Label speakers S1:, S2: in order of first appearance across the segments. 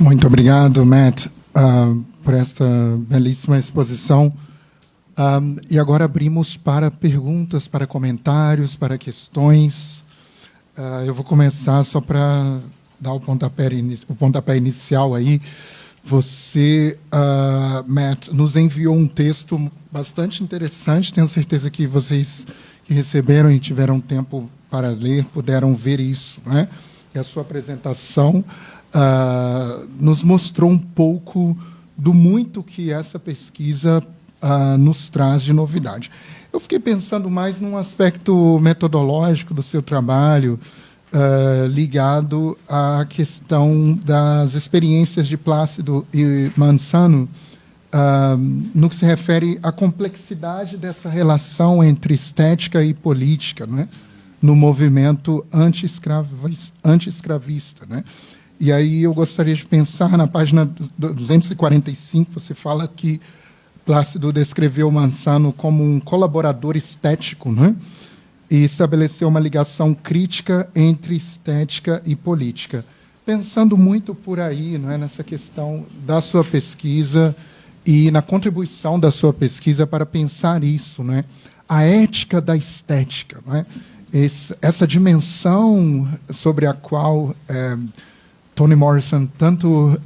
S1: Muito obrigado, Matt, por esta belíssima exposição. E agora abrimos para perguntas, para comentários, para questões. Eu vou começar só para dar o pontapé inicial aí. Você, Matt, nos enviou um texto bastante interessante. Tenho certeza que vocês que receberam e tiveram tempo para ler puderam ver isso, né? E a sua apresentação nos mostrou um pouco do muito que essa pesquisa nos traz de novidade. Eu fiquei pensando mais num aspecto metodológico do seu trabalho, ligado à questão das experiências de Plácido e Manzano, no que se refere à complexidade dessa relação entre estética e política, né, no movimento anti-escravista, né? E aí eu gostaria de pensar na página 245, você fala que Plácido descreveu Manzano como um colaborador estético, né? E estabeleceu uma ligação crítica entre estética e política. Pensando muito por aí, não é, nessa questão da sua pesquisa e na contribuição da sua pesquisa para pensar isso, não é? A ética da estética, não é? Essa dimensão sobre a qual Toni Morrison tanto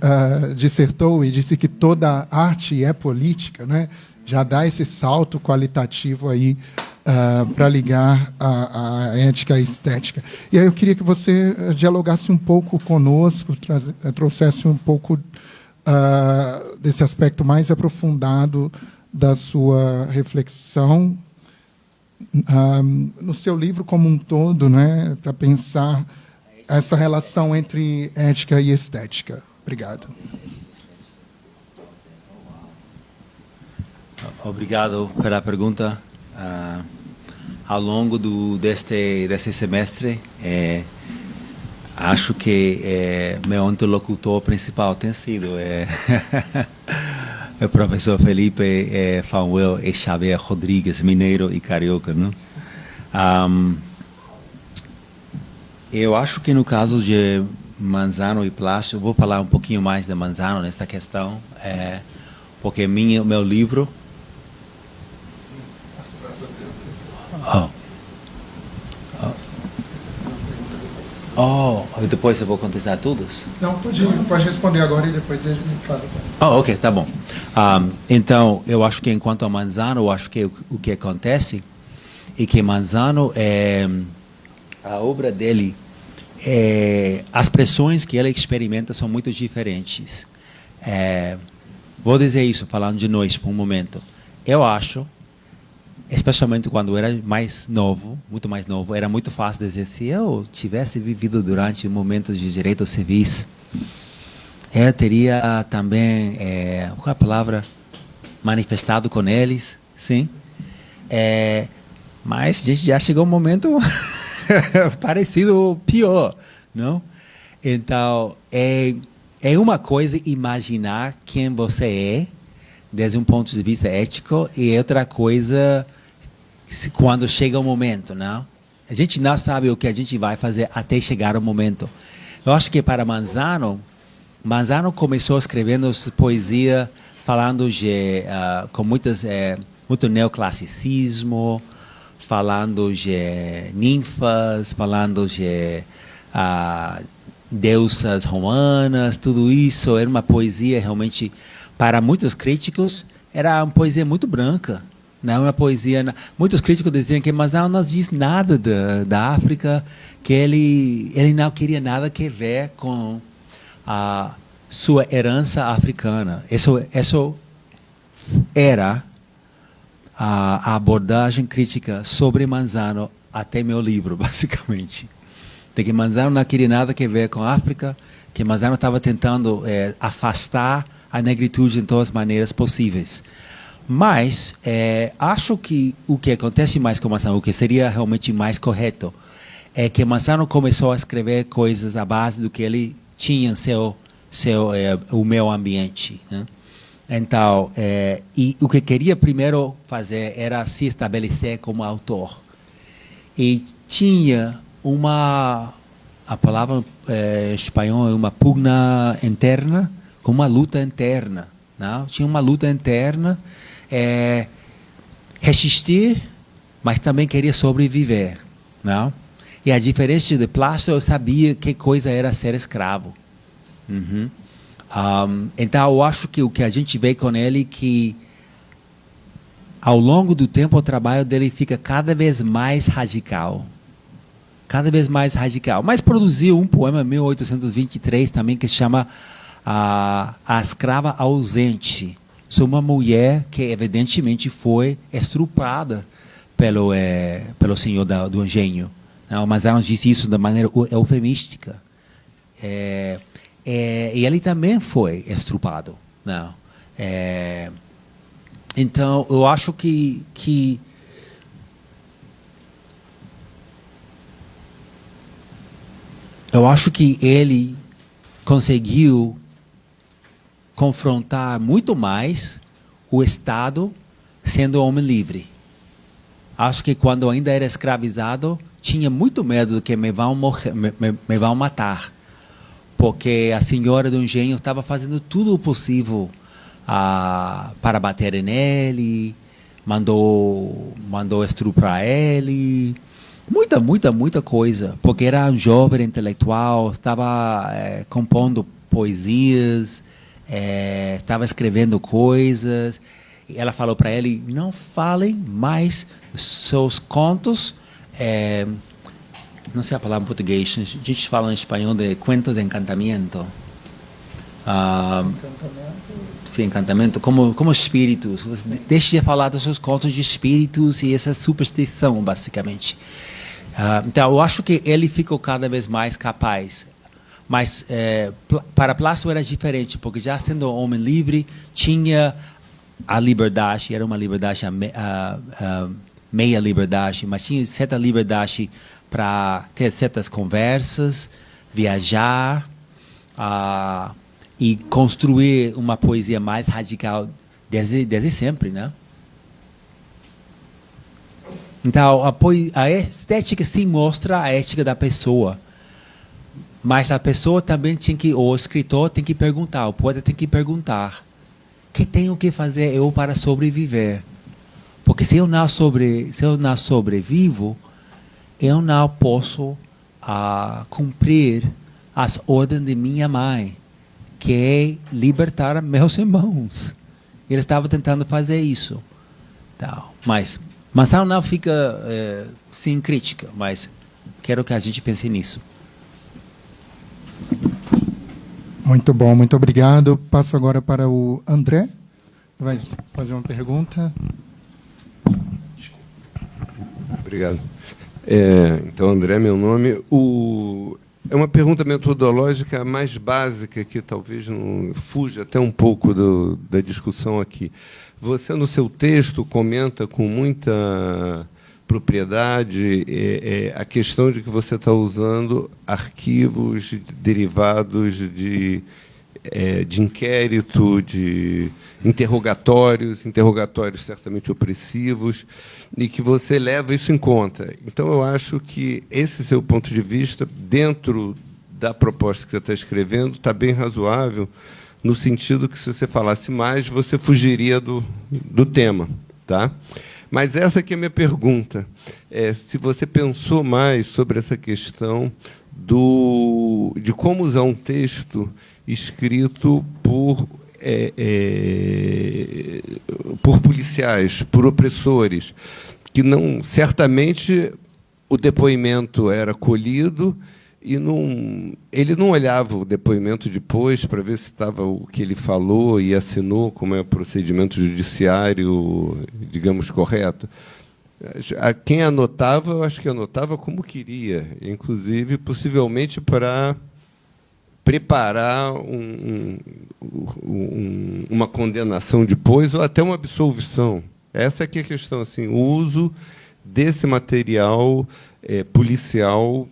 S1: dissertou e disse que toda arte é política, né? Já dá esse salto qualitativo aí para ligar a ética à estética. E aí eu queria que você dialogasse um pouco conosco, trouxesse um pouco desse aspecto mais aprofundado da sua reflexão no seu livro como um todo, né, para pensar essa relação entre ética e estética. Obrigado.
S2: Obrigado pela pergunta. Ao longo deste semestre, acho que meu interlocutor principal tem sido o professor Felipe Fanuel e Xavier Rodrigues, mineiro e carioca, não? Eu acho que no caso de Manzano e Plácido, vou falar um pouquinho mais de Manzano nesta questão, porque meu livro... depois eu vou contestar todos?
S1: Não, pode responder agora e depois a gente faz a
S2: ok, tá bom. Então, eu acho que enquanto a Manzano, eu acho que o que acontece é que Manzano, a obra dele, as pressões que ele experimenta são muito diferentes. Vou dizer isso, falando de nós por um momento. Eu acho, especialmente quando eu era mais novo, muito mais novo, era muito fácil dizer, se eu tivesse vivido durante momentos de direitos civis, eu teria também, qual é a palavra, manifestado com eles, sim. Mas a gente já chegou um momento parecido, pior, não? Então, é uma coisa imaginar quem você é, desde um ponto de vista ético, e outra coisa quando chega o momento, não? A gente não sabe o que a gente vai fazer até chegar o momento. Eu acho que para Manzano começou escrevendo poesia falando com muito neoclassicismo, falando de ninfas, falando de deusas romanas, tudo isso era uma poesia realmente, para muitos críticos, era uma poesia muito branca. Não, uma poesia. Muitos críticos diziam que Manzano não diz nada da África, que ele não queria nada que ver com a sua herança africana. Isso era a abordagem crítica sobre Manzano até meu livro, basicamente. De que Manzano não queria nada que ver com a África, que Manzano estava tentando afastar a negritude de todas as maneiras possíveis. Mas acho que o que acontece mais com Manzano, o que seria realmente mais correto, é que Manzano começou a escrever coisas à base do que ele tinha o meio ambiente, né? Então, e o que queria primeiro fazer era se estabelecer como autor. E tinha uma a palavra em espanhol é uma pugna interna, com uma luta interna. Não? Tinha uma luta interna, resistir, mas também queria sobreviver. Não? E a diferença de Plácido, eu sabia que coisa era ser escravo. Uhum. Então, eu acho que o que a gente vê com ele que ao longo do tempo o trabalho dele fica cada vez mais radical. Cada vez mais radical. Mas produziu um poema em 1823 também que se chama A Escrava Ausente. Sobre uma mulher que evidentemente foi estuprada pelo senhor do engenho. Não, mas ela disse isso de maneira eufemística. E ele também foi estuprado. Não. Então, eu acho que ele conseguiu confrontar muito mais o Estado sendo homem livre. Acho que quando ainda era escravizado, tinha muito medo de que me vão matar. Porque a senhora do engenho estava fazendo tudo o possível para bater nele, mandou estuprar ele, muita coisa, porque era um jovem intelectual, estava compondo poesias, estava escrevendo coisas. E ela falou para ele: não falem mais seus contos, não sei a palavra em português, a gente fala em espanhol de cuentos de encantamento. Sim, encantamento, como espíritos. Deixe de falar dos seus contos de espíritos e essa superstição, basicamente. Então, eu acho que ele ficou cada vez mais capaz. Mas para Plácido era diferente, porque já sendo homem livre, tinha a liberdade, era uma liberdade, meia liberdade, mas tinha certa liberdade para ter certas conversas, viajar, e construir uma poesia mais radical desde sempre, né? Então, a estética sim mostra a ética da pessoa, mas a pessoa também o escritor tem que perguntar, o poeta tem que perguntar: o que tenho que fazer eu para sobreviver? Porque se eu não sobrevivo, eu não posso cumprir as ordens de minha mãe, que é libertar meus irmãos. Ele estava tentando fazer isso. Então, mas não fica sem crítica, mas quero que a gente pense nisso.
S1: Muito bom, muito obrigado. Passo agora para o André. Vai fazer uma pergunta.
S3: Obrigado. Então, André, meu nome. É uma pergunta metodológica mais básica, que talvez não fuja até um pouco da discussão aqui. Você, no seu texto, comenta com muita propriedade a questão de que você está usando arquivos derivados de inquérito, de interrogatórios certamente opressivos, e que você leva isso em conta. Então, eu acho que esse seu ponto de vista, dentro da proposta que você está escrevendo, está bem razoável, no sentido que, se você falasse mais, você fugiria do tema. Tá? Mas essa aqui é a minha pergunta. Se você pensou mais sobre essa questão de como usar um texto escrito por policiais, por opressores, que não, certamente o depoimento era colhido e ele não olhava o depoimento depois para ver se estava o que ele falou e assinou, como é o procedimento judiciário, digamos, correto. Quem anotava, eu acho que anotava como queria, inclusive, possivelmente, para preparar uma condenação depois, ou até uma absolvição. Essa aqui é a questão, assim, o uso desse material policial,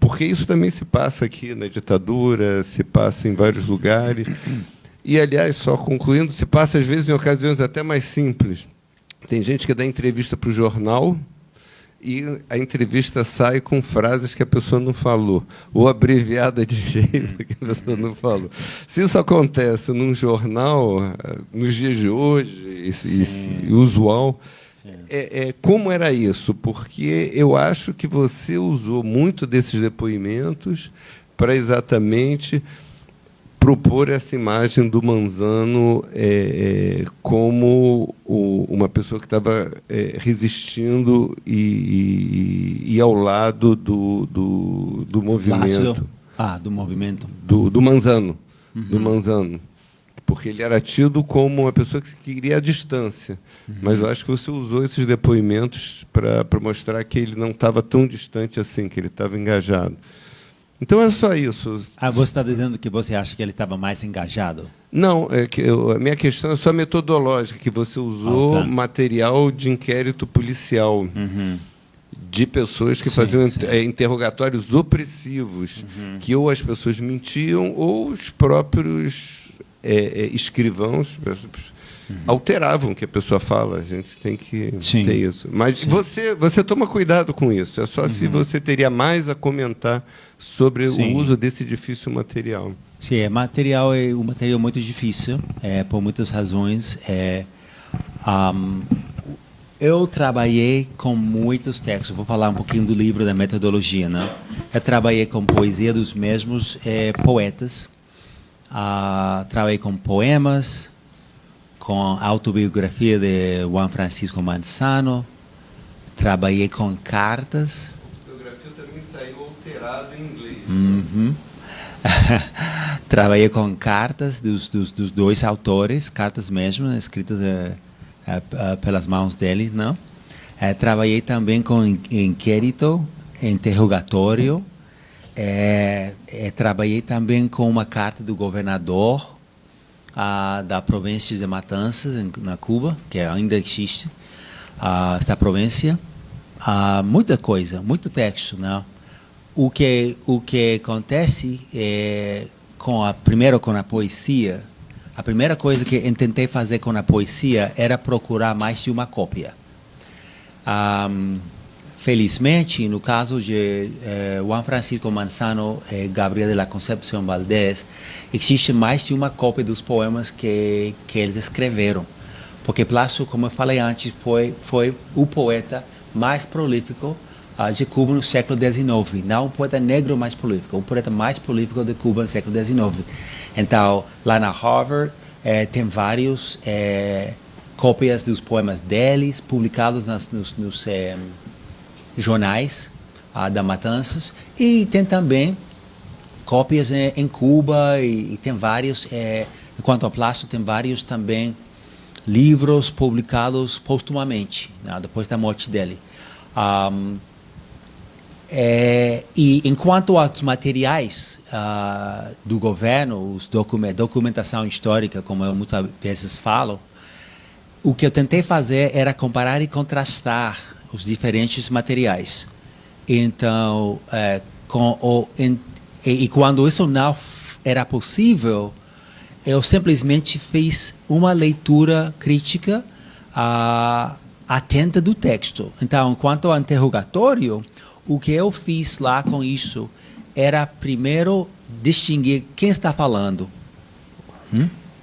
S3: porque isso também se passa aqui na ditadura, se passa em vários lugares, e, aliás, só concluindo, se passa, às vezes, em ocasiões até mais simples. Tem gente que dá entrevista para o jornal e a entrevista sai com frases que a pessoa não falou, ou abreviada de jeito que a pessoa não falou. Se isso acontece num jornal, nos dias de hoje, usual, como era isso? Porque eu acho que você usou muito desses depoimentos para exatamente propor essa imagem do Manzano como uma pessoa que estava resistindo e ao lado do movimento.
S2: Do movimento.
S3: Do Manzano. Do Manzano. Porque ele era tido como uma pessoa que queria a distância. Mas eu acho que você usou esses depoimentos para mostrar que ele não estava tão distante assim, que ele estava engajado. Então é só isso.
S2: Você está dizendo que você acha que ele estava mais engajado?
S3: Não, a minha questão é só metodológica, que você usou material de inquérito policial, de pessoas que faziam interrogatórios opressivos, que ou as pessoas mentiam ou os próprios escrivãos alteravam o que a pessoa fala. A gente tem que ter isso. Mas você toma cuidado com isso. É só se você teria mais a comentar sobre o uso desse difícil material.
S2: Sim, um material muito difícil, por muitas razões. Eu trabalhei com muitos textos. Vou falar um pouquinho do livro da metodologia, né? Eu trabalhei com poesia dos mesmos poetas. Trabalhei com poemas, com autobiografia de Juan Francisco Manzano. Trabalhei com cartas.
S3: Em inglês.
S2: Trabalhei com cartas dos dois autores, cartas mesmo, escritas pelas mãos deles, não? Trabalhei também com inquérito, interrogatório. Trabalhei também com uma carta do governador da província de Matanzas, na Cuba, que ainda existe, esta província. Muita coisa, muito texto, não? O que acontece primeiro com a poesia, a primeira coisa que eu tentei fazer com a poesia era procurar mais de uma cópia. Felizmente, no caso de Juan Francisco Manzano e Gabriel de la Concepción Valdés, existe mais de uma cópia dos poemas que eles escreveram. Porque Plácido, como eu falei antes, foi o poeta mais prolífico de Cuba no século XIX. Não um poeta negro mais prolífico, o poeta mais prolífico de Cuba no século XIX. Então, lá na Harvard, tem vários cópias dos poemas deles, publicados nos jornais da Matanzas. E tem também cópias em Cuba, e tem vários, enquanto a Plácido, tem vários também livros publicados postumamente, depois da morte dele. E enquanto aos materiais do governo, documentação histórica, como eu muitas vezes falo, o que eu tentei fazer era comparar e contrastar os diferentes materiais. Então, quando isso não era possível, eu simplesmente fiz uma leitura crítica atenta do texto. Então, quanto ao interrogatório, o que eu fiz lá com isso era, primeiro, distinguir quem está falando.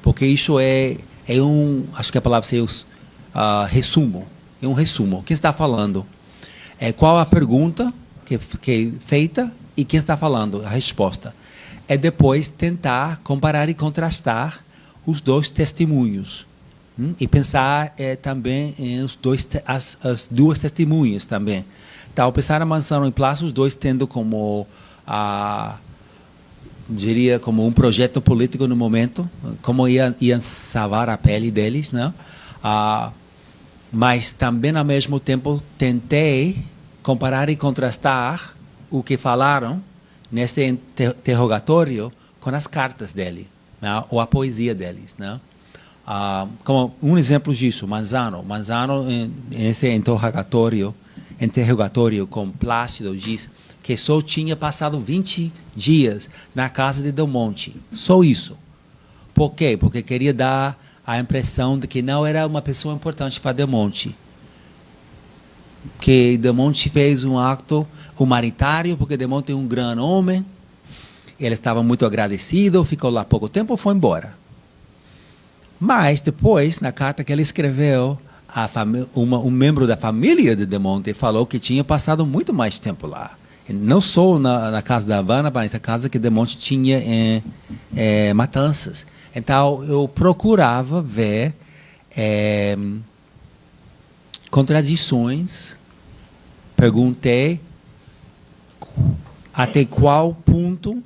S2: Porque isso acho que a palavra seria resumo. É um resumo. Quem está falando? Qual a pergunta que é feita e quem está falando? A resposta. Depois tentar comparar e contrastar os dois testemunhos. E pensar também em as duas testemunhas também. Então, pensar a Manzano e Plácido, os dois tendo como, diria, como um projeto político no momento, como iam salvar a pele deles, né? Mas também, ao mesmo tempo, tentei comparar e contrastar o que falaram nesse interrogatório com as cartas dele, né? Ou a poesia deles, né? Como um exemplo disso, Manzano nesse interrogatório com Plácido, diz que só tinha passado 20 dias na casa de Del Monte. Só isso. Por quê? Porque queria dar a impressão de que não era uma pessoa importante para Del Monte. que Demonte fez um ato humanitário, porque Demonte é um grande homem. Ele estava muito agradecido, ficou lá pouco tempo e foi embora. Mas depois, na carta que ele escreveu, um membro da família de Demonte falou que tinha passado muito mais tempo lá. Não só na casa da Havana, mas na casa que Demonte tinha em Matanças. Então, eu procurava ver contradições. Perguntei até qual ponto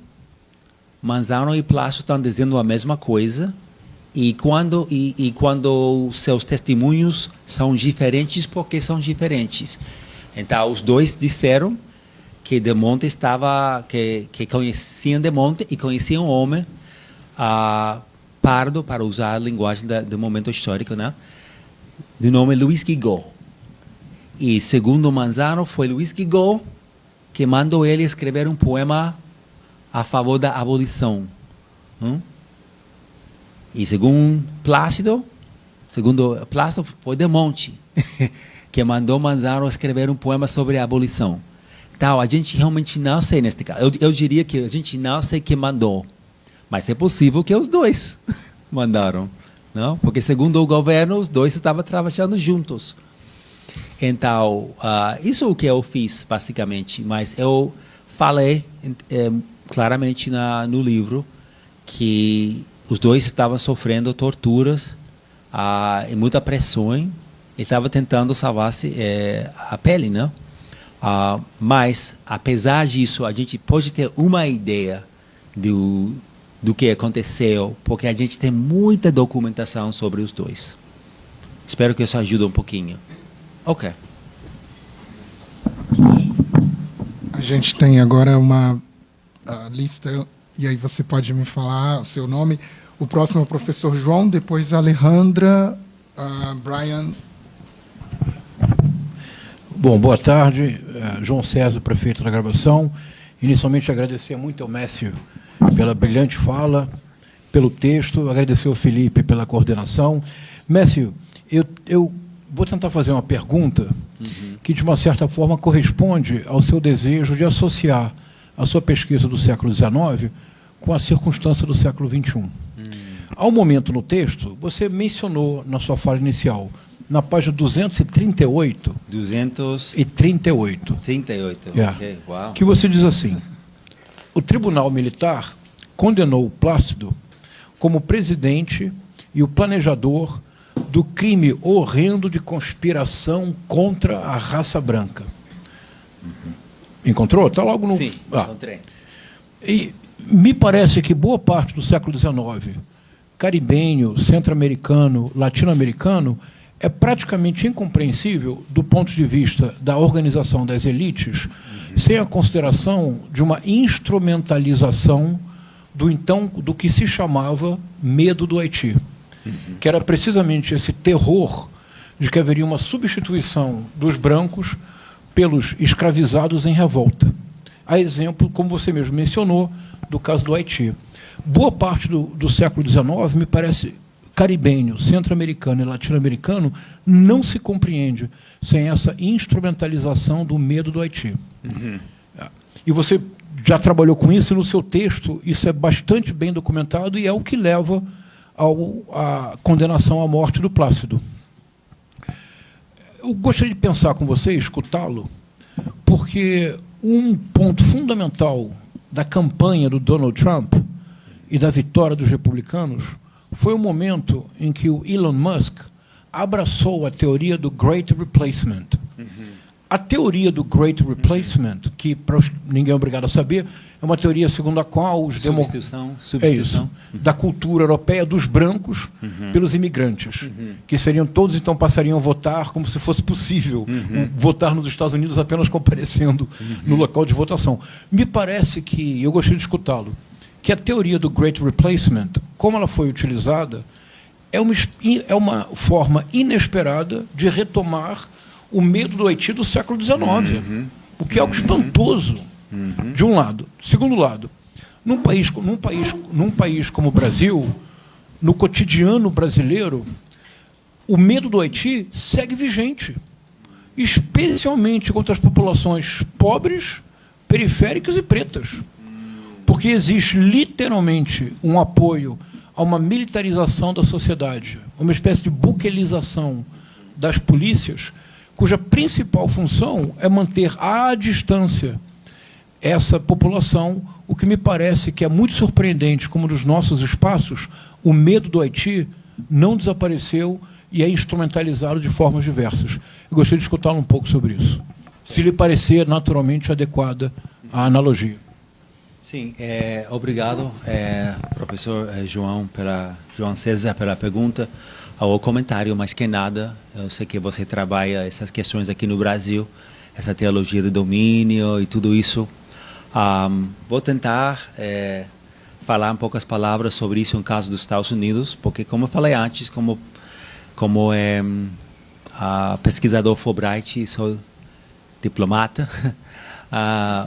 S2: Manzano e Plácido estão dizendo a mesma coisa e quando seus testemunhos são diferentes, porque são diferentes. Então, os dois disseram que Demonte que conheciam Demonte e conheciam um homem pardo, para usar a linguagem do momento histórico, né? De nome Luiz Guigó. E segundo Manzano, foi Luiz Guigó que mandou ele escrever um poema a favor da abolição. E segundo Plácido foi Demonte que mandou Manzano escrever um poema sobre a abolição. Então, a gente realmente não sei neste caso. Eu diria que a gente não sei quem mandou. Mas é possível que os dois mandaram. Não? Porque, segundo o governo, os dois estavam trabalhando juntos. Então, isso é o que eu fiz, basicamente. Mas eu falei claramente no livro que os dois estavam sofrendo torturas e muita pressão. E estavam tentando salvar-se a pele, não? Mas, apesar disso, a gente pode ter uma ideia do que aconteceu, porque a gente tem muita documentação sobre os dois. Espero que isso ajude um pouquinho. Ok.
S1: A gente tem agora uma lista, e aí você pode me falar o seu nome. O próximo é o professor João, depois a Alejandra, Brian.
S4: Bom, boa tarde. João César, prefeito da gravação. Inicialmente, agradecer muito ao Messi pela brilhante fala, pelo texto, agradecer ao Felipe pela coordenação. Messi, eu vou tentar fazer uma pergunta que, de uma certa forma, corresponde ao seu desejo de associar a sua pesquisa do século XIX com a circunstância do século XXI. Há um momento no texto, você mencionou na sua fala inicial, na página 238.
S2: 238.
S4: 38.
S2: Okay. Uau.
S4: Que você diz assim: o Tribunal Militar condenou Plácido como presidente e o planejador do crime horrendo de conspiração contra a raça branca. Encontrou? Está logo no...
S2: Sim, encontrei.
S4: E me parece que boa parte do século XIX, caribenho, centro-americano, latino-americano, é praticamente incompreensível do ponto de vista da organização das elites, sem a consideração de uma instrumentalização do que se chamava medo do Haiti, que era precisamente esse terror de que haveria uma substituição dos brancos pelos escravizados em revolta. A exemplo, como você mesmo mencionou, do caso do Haiti. Boa parte do século XIX, me parece, caribenho, centro-americano e latino-americano, não se compreende sem essa instrumentalização do medo do Haiti. E você já trabalhou com isso no seu texto, isso é bastante bem documentado e é o que leva à condenação à morte do Plácido. Eu gostaria de pensar com você, escutá-lo, porque um ponto fundamental da campanha do Donald Trump e da vitória dos republicanos foi o momento em que o Elon Musk abraçou a teoria do Great Replacement. A teoria do Great Replacement, que ninguém é obrigado a saber, é uma teoria segundo a qual os
S2: substituição
S4: da cultura europeia dos brancos pelos imigrantes, que seriam todos, então, passariam a votar como se fosse possível votar nos Estados Unidos apenas comparecendo no local de votação. Me parece que, eu gostaria de escutá-lo, que a teoria do Great Replacement, como ela foi utilizada, é uma forma inesperada de retomar o medo do Haiti do século XIX, o que é algo espantoso, de um lado. Segundo lado, num país como o Brasil, no cotidiano brasileiro, o medo do Haiti segue vigente. especialmente contra as populações pobres, periféricas e pretas. Porque existe literalmente um apoio a uma militarização da sociedade, uma espécie de buquelização das polícias, cuja principal função é manter à distância essa população, o que me parece que é muito surpreendente, como nos nossos espaços, o medo do Haiti não desapareceu e é instrumentalizado de formas diversas. Eu gostaria de escutar um pouco sobre isso, se lhe parecer naturalmente adequada a analogia.
S2: Sim, obrigado, professor João César, pela pergunta ou comentário, mais que nada. Eu sei que você trabalha essas questões aqui no Brasil, essa teologia do domínio e tudo isso. Vou tentar falar um poucas palavras sobre isso no caso dos Estados Unidos, porque, como eu falei antes, como pesquisador Fulbright, sou diplomata,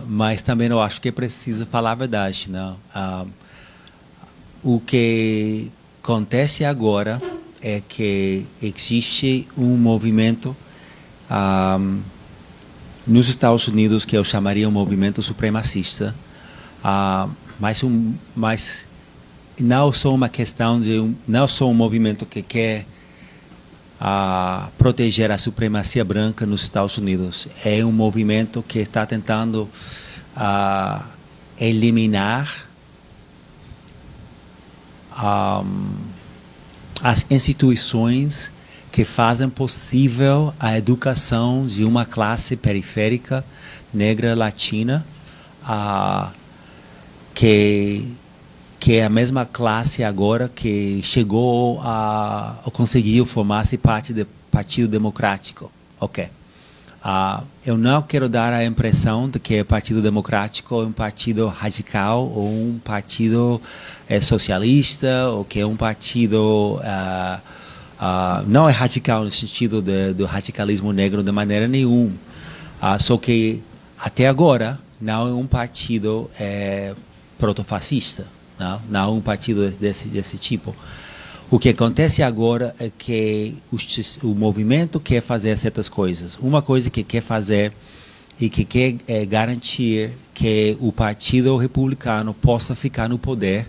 S2: mas também eu acho que é preciso falar a verdade. Não? O que acontece agora é que existe um movimento nos Estados Unidos que eu chamaria um movimento supremacista, mas não só uma questão de não só um movimento que quer proteger a supremacia branca nos Estados Unidos, é um movimento que está tentando eliminar as instituições que fazem possível a educação de uma classe periférica, negra, latina, que é a mesma classe agora que chegou conseguiu formar-se parte do Partido Democrático. Ok. Eu não quero dar a impressão de que o Partido Democrático é um partido radical ou um partido socialista ou que é um partido não é radical no sentido do radicalismo negro de maneira nenhuma. Só que até agora não é um partido protofascista, não é um partido desse tipo. O que acontece agora é que o movimento quer fazer certas coisas. Uma coisa que quer fazer e que quer garantir que o Partido Republicano possa ficar no poder,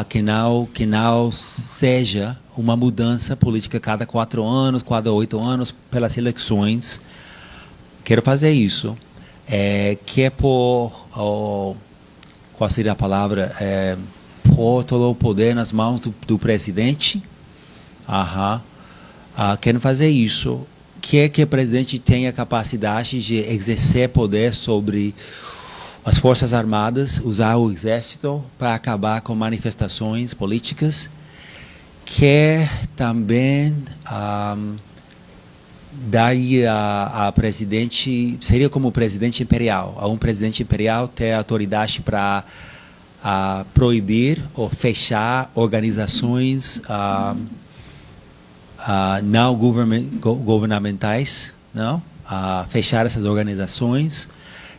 S2: que não seja uma mudança política cada 4 anos, cada 8 anos, pelas eleições. Quero fazer isso. Quer pôr, qual seria a palavra? Pôr todo o poder nas mãos do presidente. Querem fazer isso. Quer que o presidente tenha capacidade de exercer poder sobre as Forças Armadas, usar o Exército para acabar com manifestações políticas. Quer também dar a presidente, seria como presidente imperial, a um presidente imperial ter autoridade para proibir ou fechar organizações não governamentais, não? Fechar essas organizações,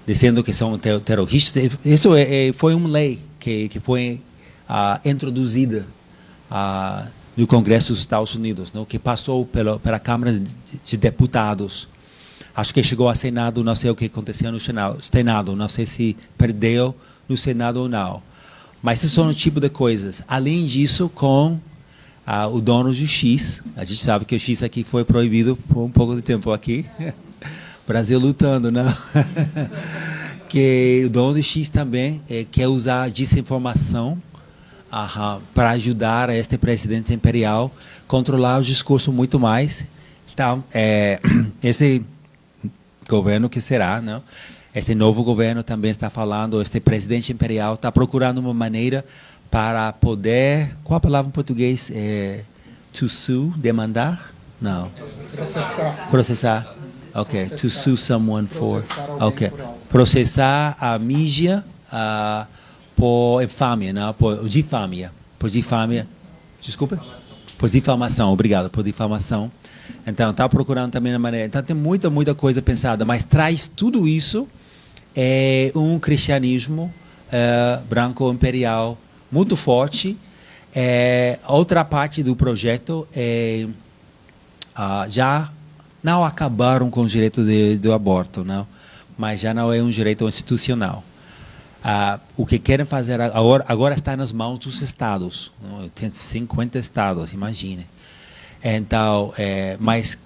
S2: dizendo que são terroristas. Isso foi uma lei que foi introduzida no Congresso dos Estados Unidos, não? Que passou pela Câmara de Deputados. Acho que chegou ao Senado, não sei o que aconteceu no Senado, não sei se perdeu no Senado ou não. Mas esses são o tipo de coisas. Além disso, com o dono do X, a gente sabe que o X aqui foi proibido por um pouco de tempo aqui. Brasil lutando, não? Que o dono do X também quer usar desinformação para ajudar este presidente imperial a controlar o discurso muito mais. Então, esse governo que será, não? Este novo governo também está falando, este presidente imperial está procurando uma maneira para poder, qual a palavra em português? To sue, demandar? Não. Processar. Ok. To sue someone for. Ok. Processar a mídia por infâmia, não? Por difâmia. Por difâmia. Desculpa? Por difamação. Obrigado. Por difamação. Então, está procurando também a maneira. Então, tem muita coisa pensada, mas traz tudo isso um cristianismo branco imperial muito forte. Outra parte do projeto já não acabaram com o direito do aborto, não, mas já não é um direito institucional. O que querem fazer agora está nas mãos dos estados. Não? Tem 50 estados, imagine. Então, mas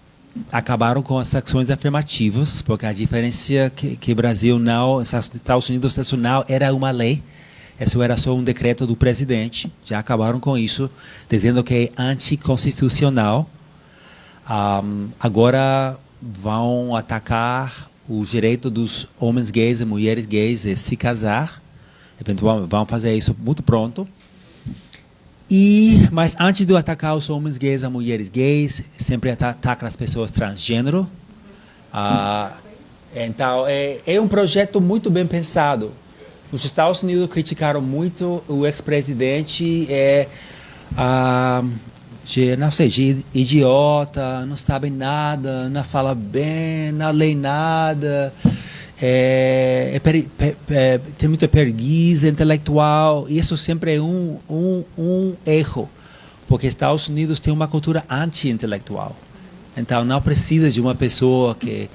S2: acabaram com as ações afirmativas, porque a diferença é que o Brasil não, Estados Unidos isso não era uma lei, isso era só um decreto do presidente. Já acabaram com isso, dizendo que é anticonstitucional. Agora vão atacar o direito dos homens gays e mulheres gays de se casar. Eventualmente vão fazer isso muito pronto. Mas antes de atacar os homens gays e mulheres gays, sempre ataca as pessoas transgênero. Então, é um projeto muito bem pensado. Os Estados Unidos criticaram muito o ex-presidente, não sei, de idiota, não sabe nada, não fala bem, não lê nada, tem muita preguiça intelectual. Isso sempre é um erro, porque Estados Unidos tem uma cultura anti-intelectual. Então, não precisa de uma pessoa que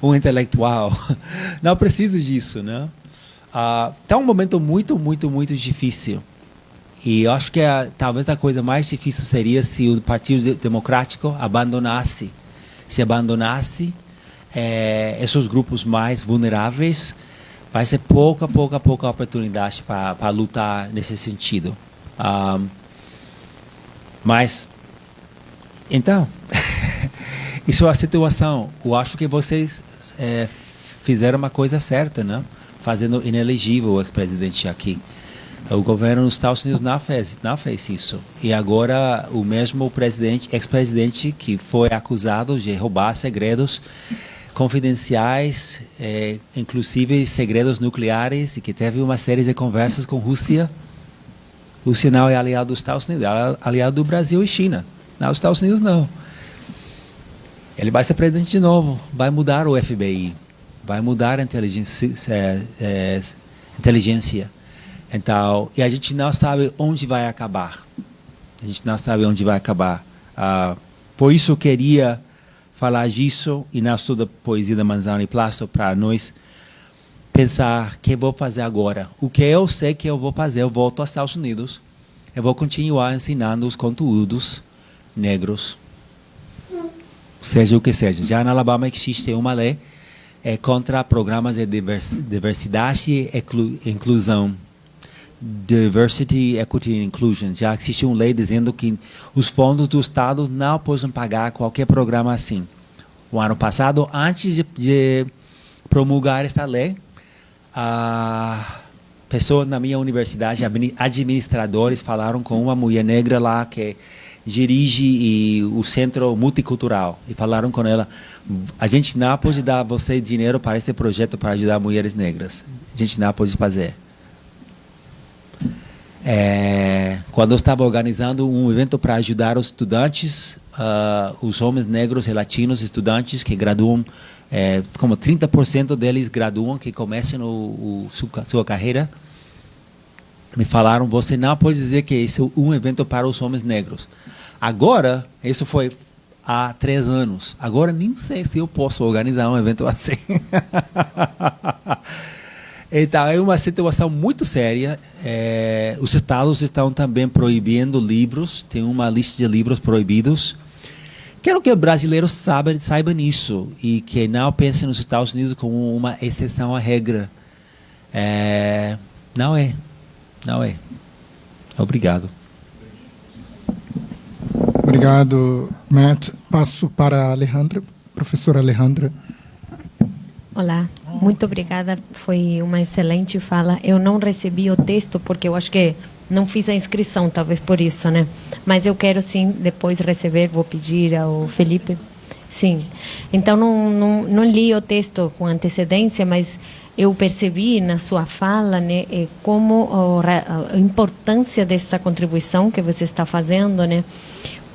S2: um intelectual, não precisa disso, né? Está um momento muito, muito, muito difícil. E eu acho que talvez a coisa mais difícil seria se o Partido Democrático abandonasse esses grupos mais vulneráveis. Vai ser pouca oportunidade para lutar nesse sentido. Mas, então, isso é a situação. Eu acho que vocês fizeram uma coisa certa, né? Fazendo inelegível o ex-presidente aqui. O governo dos Estados Unidos não fez isso. E agora o mesmo ex-presidente que foi acusado de roubar segredos confidenciais, inclusive segredos nucleares, e que teve uma série de conversas com Rússia. Rússia não é aliado dos Estados Unidos, é aliado do Brasil e China. Não, os Estados Unidos não. Ele vai ser presidente de novo, vai mudar o FBI, vai mudar a inteligência. Então, e a gente não sabe onde vai acabar. Por isso eu queria falar disso e não só da poesia da Manzano e Plácido, para nós pensar o que eu vou fazer agora. O que eu sei que eu vou fazer, eu volto aos Estados Unidos, eu vou continuar ensinando os conteúdos negros, seja o que seja. Já na Alabama existe uma lei contra programas de diversidade e inclusão. Diversity, Equity and Inclusion. Já existe uma lei dizendo que os fundos do Estado não podem pagar qualquer programa assim. O ano passado, antes de promulgar esta lei, pessoas na minha universidade, administradores, falaram com uma mulher negra lá que dirige o Centro Multicultural e falaram com ela: a gente não pode dar você dinheiro para esse projeto para ajudar mulheres negras. A gente não pode fazer. Quando eu estava organizando um evento para ajudar os estudantes, os homens negros e latinos estudantes que graduam, como 30% deles graduam, que começam sua carreira, me falaram: você não pode dizer que esse é um evento para os homens negros. Agora, isso foi há 3 anos, agora nem sei se eu posso organizar um evento assim. Então, é uma situação muito séria. Os estados estão também proibindo livros, tem uma lista de livros proibidos. Quero que os brasileiros saibam isso e que não pensem nos Estados Unidos como uma exceção à regra. Não é. Obrigado.
S1: Obrigado, Matt. Passo para a Alejandra, professora Alejandra.
S5: Olá, muito obrigada. Foi uma excelente fala. Eu não recebi o texto porque eu acho que não fiz a inscrição, talvez por isso, né? Mas eu quero sim depois receber. Vou pedir ao Felipe. Sim. Então não li o texto com antecedência, mas eu percebi na sua fala, né, como a importância dessa contribuição que você está fazendo, né?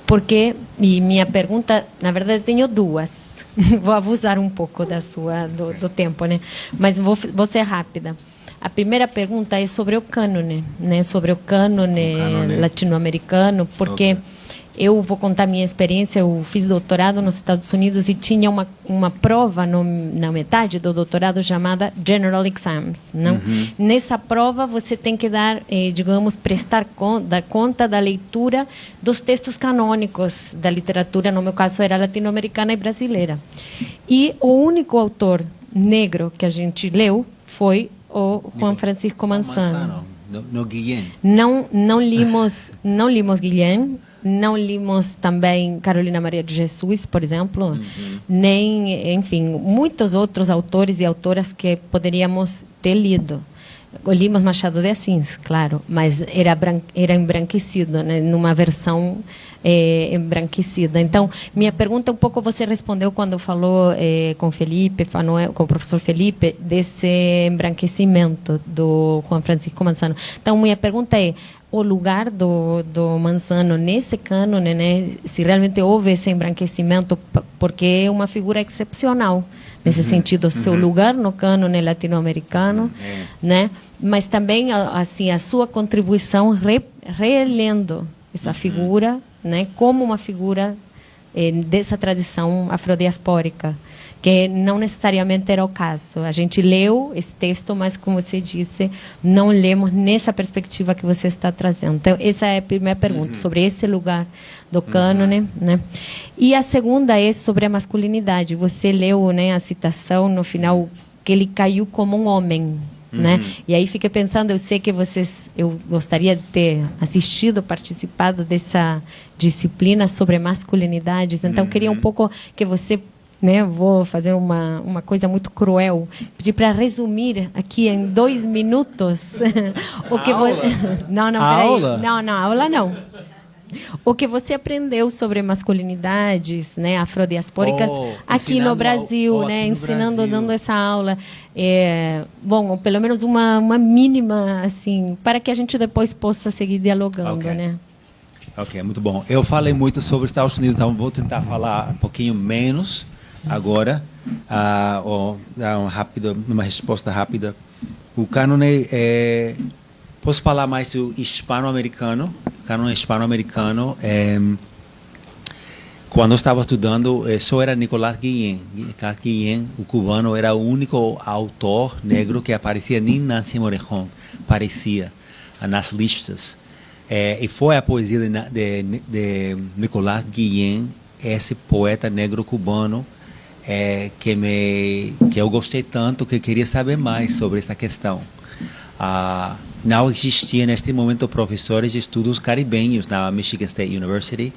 S5: Porque e minha pergunta, na verdade, tenho duas. Vou abusar um pouco do tempo, né? Mas vou ser rápida. A primeira pergunta é sobre o cânone, né? Sobre o cânone latino-americano, porque Eu vou contar minha experiência. Eu fiz doutorado nos Estados Unidos e tinha uma prova na metade do doutorado chamada General Exams. Não? Nessa prova, você tem que dar, digamos, dar conta da leitura dos textos canônicos da literatura, no meu caso era latino-americana e brasileira. E o único autor negro que a gente leu foi o Juan Francisco Manzano.
S2: No Guillén.
S5: Não limos Guilhem, não limos também Carolina Maria de Jesus, por exemplo, nem, enfim, muitos outros autores e autoras que poderíamos ter lido. Limos Machado de Assis, claro, mas era embranquecido, né, numa versão embranquecida. Então, minha pergunta, um pouco você respondeu quando falou com o professor Felipe, desse embranquecimento do Juan Francisco Manzano. Então, minha pergunta é, o lugar do Manzano nesse cânone, né, se realmente houve esse embranquecimento, porque é uma figura excepcional, nesse sentido, seu lugar no cânone latino-americano, né, mas também assim, a sua contribuição relendo essa figura, né, como uma figura dessa tradição afrodiaspórica, que não necessariamente era o caso. A gente leu esse texto, mas, como você disse, não lemos nessa perspectiva que você está trazendo. Então, essa é a primeira pergunta, sobre esse lugar do cânone, né? E a segunda é sobre a masculinidade. Você leu, né, a citação no final, que ele caiu como um homem, né? E aí fiquei pensando, eu sei que eu gostaria de ter assistido, participado dessa disciplina sobre masculinidades, então queria um pouco que você, né, vou fazer uma coisa muito cruel, pedir para resumir aqui em 2 minutos o que não, peraí.
S2: Aula?
S5: Não, aula não. O que você aprendeu sobre masculinidades, né, afrodiaspóricas aqui no Brasil, né, ensinando, dando essa aula, bom, pelo menos uma mínima, assim, para que a gente depois possa seguir dialogando, né?
S2: Ok, muito bom. Eu falei muito sobre os Estados Unidos, então vou tentar falar um pouquinho menos agora, ou dar uma resposta rápida. O cânone posso falar mais do hispano-americano? Cânone hispano-americano. Quando eu estava estudando, só era Nicolás Guillén. Nicolás Guillén, o cubano, era o único autor negro que aparecia, nem Nancy Morejón aparecia nas listas. E foi a poesia de Nicolás Guillén, esse poeta negro cubano, que eu gostei tanto, que queria saber mais sobre essa questão. Não existia neste momento professores de estudos caribenhos na Michigan State University.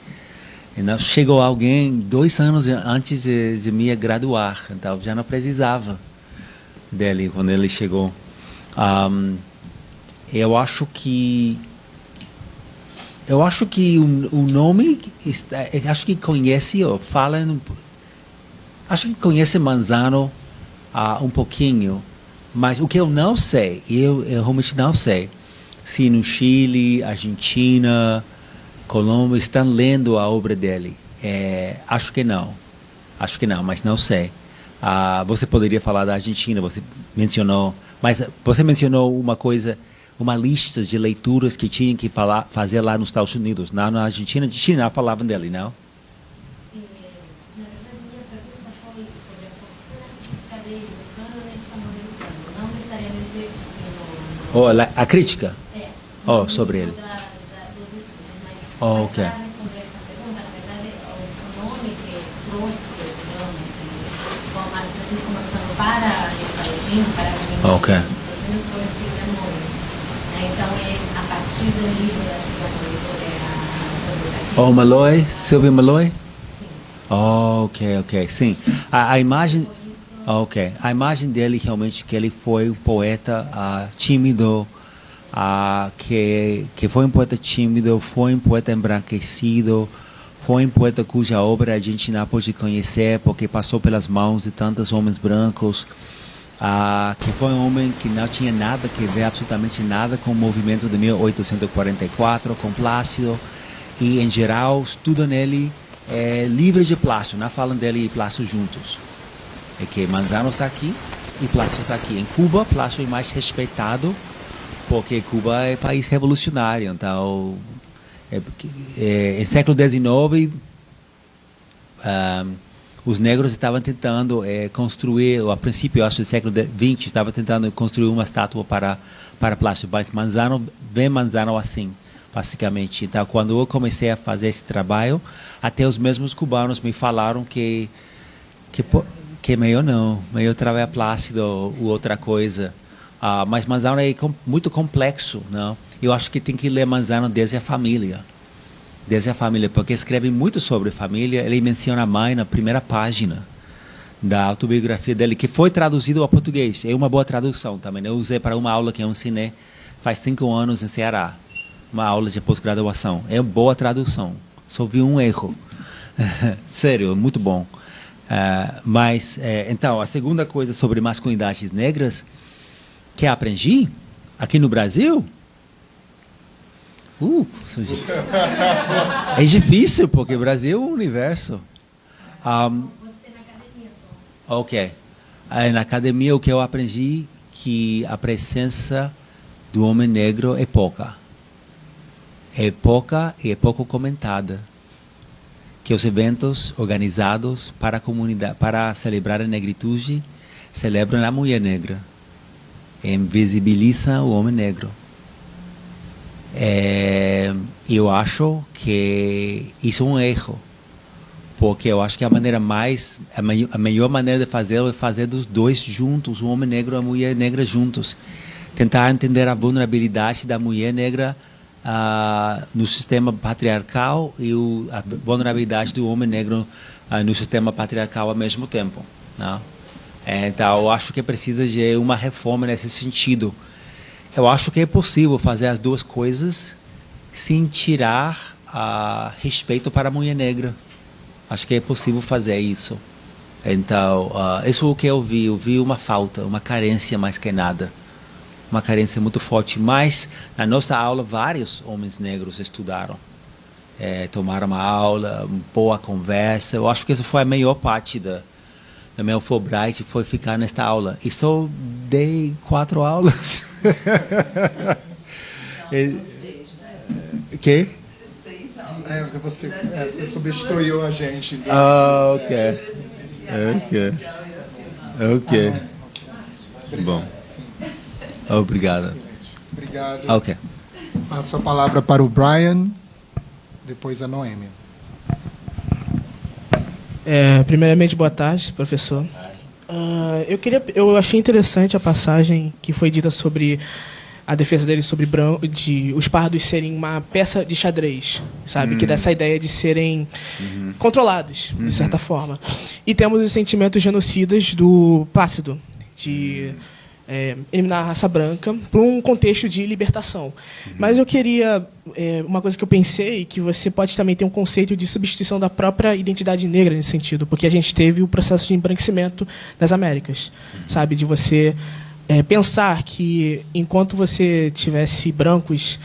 S2: Então, chegou alguém 2 anos antes de me graduar, então já não precisava dele quando ele chegou. Eu acho que o nome, acho que conhece, acho que conhece Manzano um pouquinho. Mas o que eu não sei, eu realmente não sei, se no Chile, Argentina, Colômbia estão lendo a obra dele. Acho que não, mas não sei. Você poderia falar da Argentina, você mencionou uma coisa, uma lista de leituras que tinha que fazer lá nos Estados Unidos. Na Argentina, de China, falavam dele, não? A crítica? Sobre ele. Ok. Ok. Malloy, Sylvia Malloy? Ok, sim. A imagem... Ok, a imagem dele realmente que ele foi um poeta tímido, que foi um poeta tímido, foi um poeta embranquecido, foi um poeta cuja obra a gente não pôde conhecer porque passou pelas mãos de tantos homens brancos, que foi um homem que não tinha nada que ver, absolutamente nada com o movimento de 1844, com Plácido, e em geral estudam nele livre de Plácido, não falam dele e Plácido juntos. É que Manzano está aqui e Plácido está aqui. Em Cuba, Plácido é mais respeitado, porque Cuba é país revolucionário, então No século XIX, os negros estavam tentando construir, ou a princípio, eu acho, do século XX, estavam tentando construir uma estátua para plástico. Mas Manzano vê Manzano assim, basicamente. Então, quando eu comecei a fazer esse trabalho, até os mesmos cubanos me falaram que melhor não, melhor trabalhar plástico ou outra coisa. Mas Manzano é muito complexo, não? Eu acho que tem que ler Manzano desde a família. Desde a família, porque escreve muito sobre família. Ele menciona a mãe na primeira página da autobiografia dele, que foi traduzido ao português. É uma boa tradução também. Eu usei para uma aula que eu ensinei faz 5 anos em Ceará. Uma aula de pós-graduação. É uma boa tradução. Só vi um erro. Sério, muito bom. Então, a segunda coisa sobre masculinidades negras que aprendi aqui no Brasil... é difícil, porque o Brasil é um universo. Ok. Na academia, o que eu aprendi que a presença do homem negro é pouca. É pouca e é pouco comentada. Que os eventos organizados para a comunidade, para celebrar a negritude, celebram a mulher negra. E invisibilizam o homem negro. Eu acho que isso é um erro, porque eu acho que a melhor maneira de fazer é fazer dos dois juntos, o homem negro e a mulher negra juntos, tentar entender a vulnerabilidade da mulher negra no sistema patriarcal e a vulnerabilidade do homem negro no sistema patriarcal ao mesmo tempo, não? Então eu acho que precisa de uma reforma nesse sentido. Eu acho que é possível fazer as duas coisas sem tirar respeito para a mulher negra. Acho que é possível fazer isso. Então, isso é o que eu vi. Eu vi uma falta, uma carência mais que nada. Uma carência muito forte. Mas, na nossa aula, vários homens negros estudaram. Tomaram uma aula, uma boa conversa. Eu acho que isso foi a melhor parte da minha Fulbright, foi ficar nesta aula. E só dei 4 aulas. Que?
S1: Você substituiu a gente.
S2: Ok. Bom. Obrigado.
S1: Obrigado.
S2: Ok.
S1: Passo a palavra para o Brian, depois a Noêmia.
S6: Primeiramente, boa tarde, professor. Eu achei interessante a passagem que foi dita sobre a defesa dele sobre de os pardos serem uma peça de xadrez, sabe? Que dá essa ideia de serem controlados, de certa forma. E temos os sentimentos genocidas do Plácido, de eliminar a raça branca para um contexto de libertação. Mas eu queria... uma coisa que eu pensei, que você pode também ter um conceito de substituição da própria identidade negra nesse sentido, porque a gente teve o processo de embranquecimento das Américas, sabe? De você pensar que, enquanto você tivesse brancos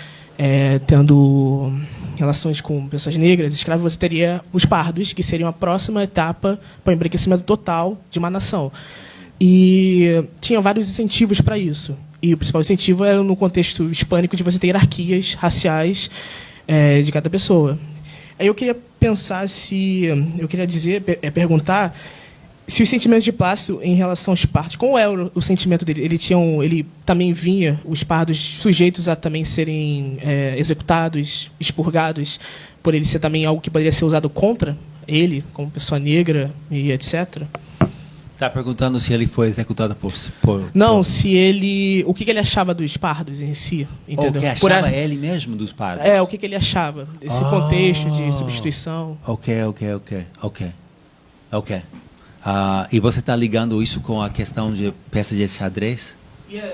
S6: tendo relações com pessoas negras, escravos, você teria os pardos, que seriam a próxima etapa para o embranquecimento total de uma nação. E tinha vários incentivos para isso. E o principal incentivo era no contexto hispânico de você ter hierarquias raciais de cada pessoa. Aí eu queria pensar perguntar se os sentimentos de Plácido em relação aos pardos, qual era o sentimento dele? Ele também vinha, os pardos sujeitos a também serem executados, expurgados, por ele ser também algo que poderia ser usado contra ele, como pessoa negra e etc.?
S2: Está perguntando se ele foi executado por...
S6: Se ele... O que ele achava dos pardos em si, entendeu?
S2: O que achava ele mesmo dos pardos?
S6: O que ele achava desse contexto de substituição.
S2: Ok. E você está ligando isso com a questão de peça de xadrez?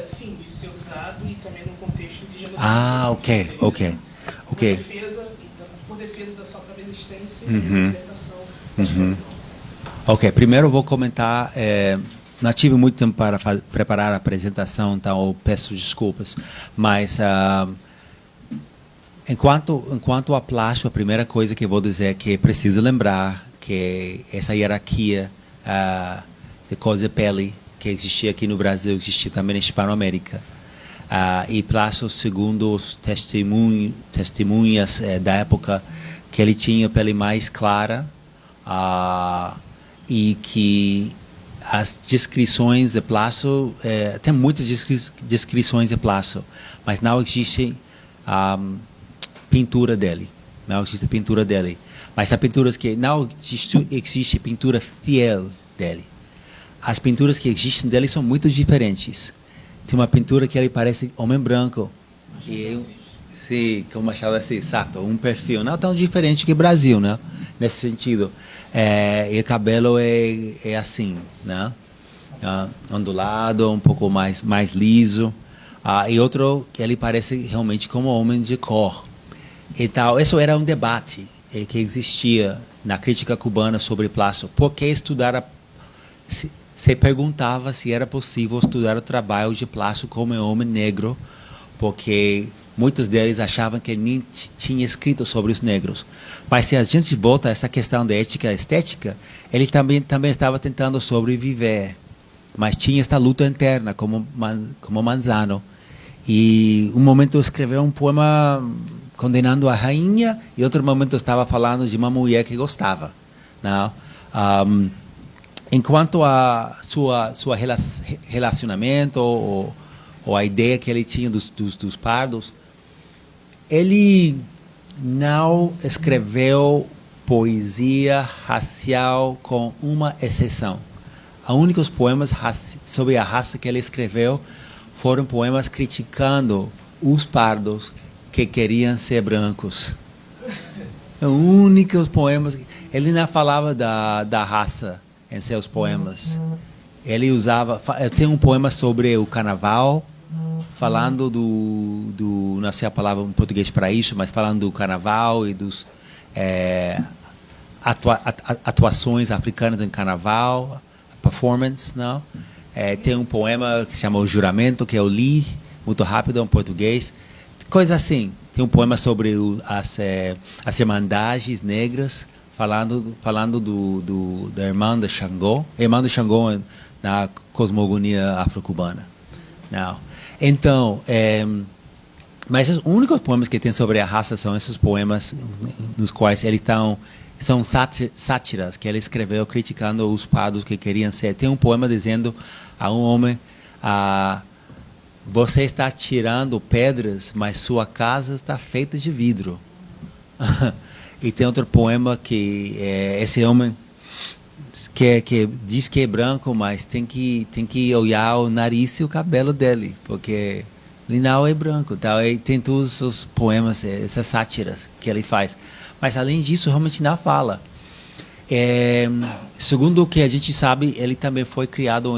S6: Sim, de ser usado e também no contexto de genocídio.
S2: Ok.
S6: Por defesa da sua própria existência e libertação.
S2: Ok, primeiro eu vou comentar, não tive muito tempo para preparar a apresentação, então eu peço desculpas, mas enquanto a plástico, a primeira coisa que eu vou dizer é que é preciso lembrar que essa hierarquia de cor de pele que existia aqui no Brasil, existia também na Hispanoamérica. E Plasso, segundo os testemunhas da época, que ele tinha pele mais clara, e que as descrições de Plasso, tem muitas descrições de Plasso, mas não existe pintura dele. Não existe pintura dele. Mas há pinturas que não existe pintura fiel dele. As pinturas que existem dele são muito diferentes. Tem uma pintura que ele parece homem branco. Sim, como Machado assim, exato, um perfil não tão diferente que o Brasil, né? Nesse sentido. E o cabelo é assim, né? Ondulado, um pouco mais liso. E outro que ele parece realmente como homem de cor. Então, isso era um debate que existia na crítica cubana sobre Plasso. Por que estudar se perguntava se era possível estudar o trabalho de Plasso como homem negro, porque muitos deles achavam que ele nem tinha escrito sobre os negros. Mas se a gente volta a essa questão da ética estética, ele também estava tentando sobreviver. Mas tinha esta luta interna, como Manzano. E um momento escreveu um poema condenando a rainha, e outro momento estava falando de uma mulher que gostava. Não? Enquanto a sua relacionamento ou a ideia que ele tinha dos pardos, ele não escreveu poesia racial com uma exceção. Os únicos poemas sobre a raça que ele escreveu foram poemas criticando os pardos que queriam ser brancos. Os únicos poemas. Ele não falava da raça em seus poemas. Ele usava. Tem um poema sobre o carnaval, falando não sei a palavra em português para isso, mas falando do carnaval e dos atuações africanas no carnaval, performance, não? Tem um poema que se chama O Juramento, que eu li muito rápido em português. Coisa assim. Tem um poema sobre as irmandades negras, falando da irmã de Xangô na cosmogonia afro-cubana. Então, mas os únicos poemas que tem sobre a raça são esses poemas nos quais são sátiras que ele escreveu criticando os pardos que queriam ser. Tem um poema dizendo a um homem: você está tirando pedras, mas sua casa está feita de vidro. E tem outro poema que esse homem que diz que é branco, mas tem que olhar o nariz e o cabelo dele, porque ele não é branco. Então, tem todos os poemas, essas sátiras que ele faz. Mas, além disso, realmente não fala. Segundo o que a gente sabe, ele também foi criado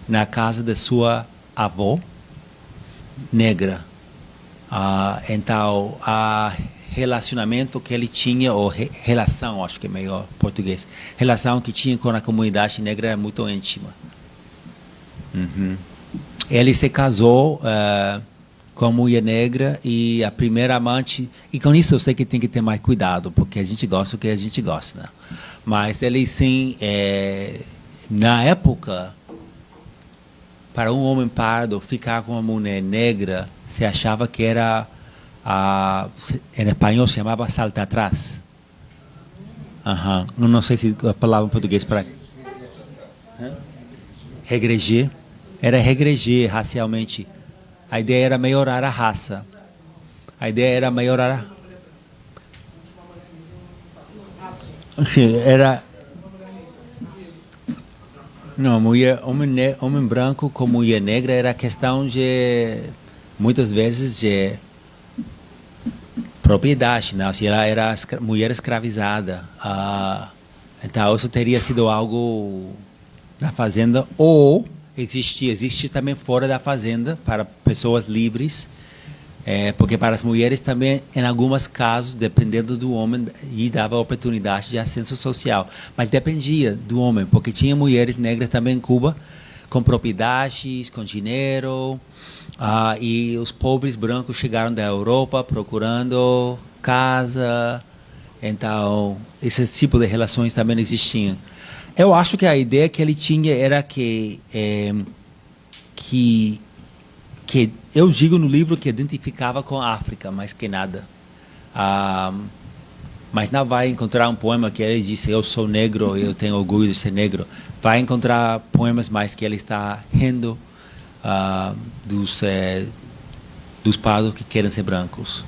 S2: na casa de sua avó negra. Então, a relacionamento que ele tinha, ou relação, acho que é melhor português, relação que tinha com a comunidade negra era muito íntima. Ele se casou com a mulher negra e a primeira amante, e com isso eu sei que tem que ter mais cuidado, porque a gente gosta do que a gente gosta, né? Mas ele sim, na época, para um homem pardo ficar com uma mulher negra, se achava que era, em espanhol se chamava salta atrás. Não sei se a palavra em português para regredir. Era regredir racialmente. A ideia era melhorar a raça. A ideia era melhorar. Era. Não, homem branco com mulher negra era questão de, muitas vezes, de propriedade, não? Se ela era mulher escravizada. Então, isso teria sido algo na fazenda, ou existe também fora da fazenda, para pessoas livres, porque para as mulheres também, em alguns casos, dependendo do homem, lhe dava oportunidade de ascenso social. Mas dependia do homem, porque tinha mulheres negras também em Cuba, com propriedades, com dinheiro, e os pobres brancos chegaram da Europa procurando casa. Então, esse tipo de relações também existiam. Eu acho que a ideia que ele tinha era que que eu digo no livro que identificava com a África mais que nada. Mas não vai encontrar um poema que ele disse eu sou negro, eu tenho orgulho de ser negro. Vai encontrar poemas mais que ele está rindo dos pardos que querem ser brancos.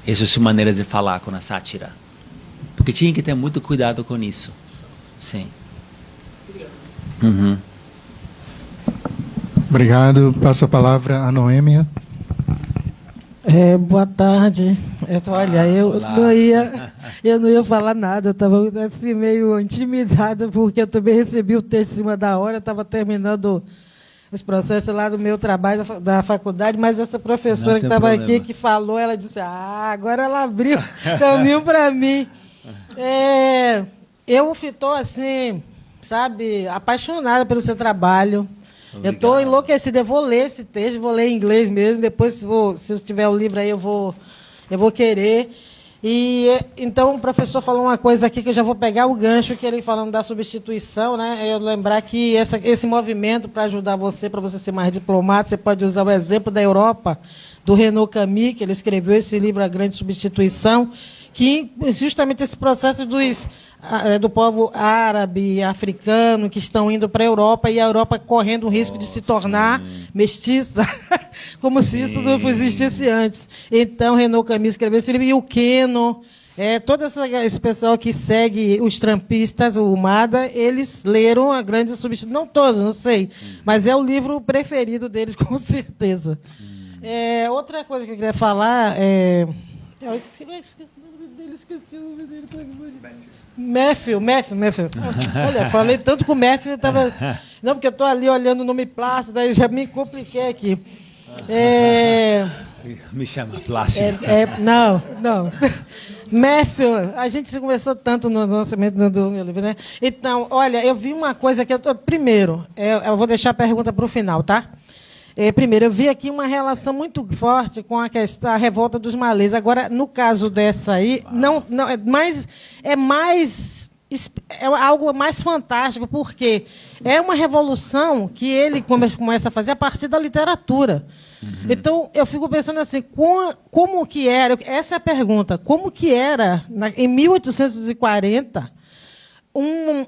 S2: Essas são maneiras de falar com a sátira. Porque tinha que ter muito cuidado com isso. Sim. Uhum.
S1: Obrigado. Passo a palavra a Noêmia.
S7: Boa tarde. Olha, eu não ia falar nada, eu estava assim, meio intimidada, porque eu também recebi o texto em cima da hora, eu estava terminando os processos lá do meu trabalho da faculdade, mas essa professora que estava aqui, que falou, ela disse, agora ela abriu caminho para mim. Eu estou assim, sabe, apaixonada pelo seu trabalho. Obrigado. Eu estou enlouquecida, eu vou ler esse texto, vou ler em inglês mesmo, depois, se eu tiver o livro aí, eu vou querer. E então o professor falou uma coisa aqui que eu já vou pegar o gancho, que ele falando da substituição, né? Eu lembrar que esse movimento para ajudar você, para você ser mais diplomata, você pode usar o exemplo da Europa, do Renaud Camus, que ele escreveu esse livro, A Grande Substituição, que justamente esse processo do povo árabe, africano, que estão indo para a Europa, e a Europa correndo o risco de se tornar mestiça, como se isso não existisse antes. Então, Renaud Camus escreveu esse livro, e o Queno, todo esse pessoal que segue os trumpistas, o Mada, eles leram A Grande Substituição. Não todos, não sei, mas é o livro preferido deles, com certeza. Outra coisa que eu queria falar esqueci o nome dele. Matthew. Olha, falei tanto com o Matthew, não, porque eu estou ali olhando o nome Plácido, daí já me compliquei aqui.
S2: Me chama Plácido.
S7: Não. Matthew, a gente se conversou tanto no lançamento do meu livro, né? Então, olha, eu vi uma coisa que primeiro, eu vou deixar a pergunta para o final, tá? Primeiro, eu vi aqui uma relação muito forte com a questão da revolta dos malês. Agora, no caso dessa aí, é algo mais fantástico, porque é uma revolução que ele começa a fazer a partir da literatura. Uhum. Então, eu fico pensando assim, como que era, essa é a pergunta, como que era, em 1840,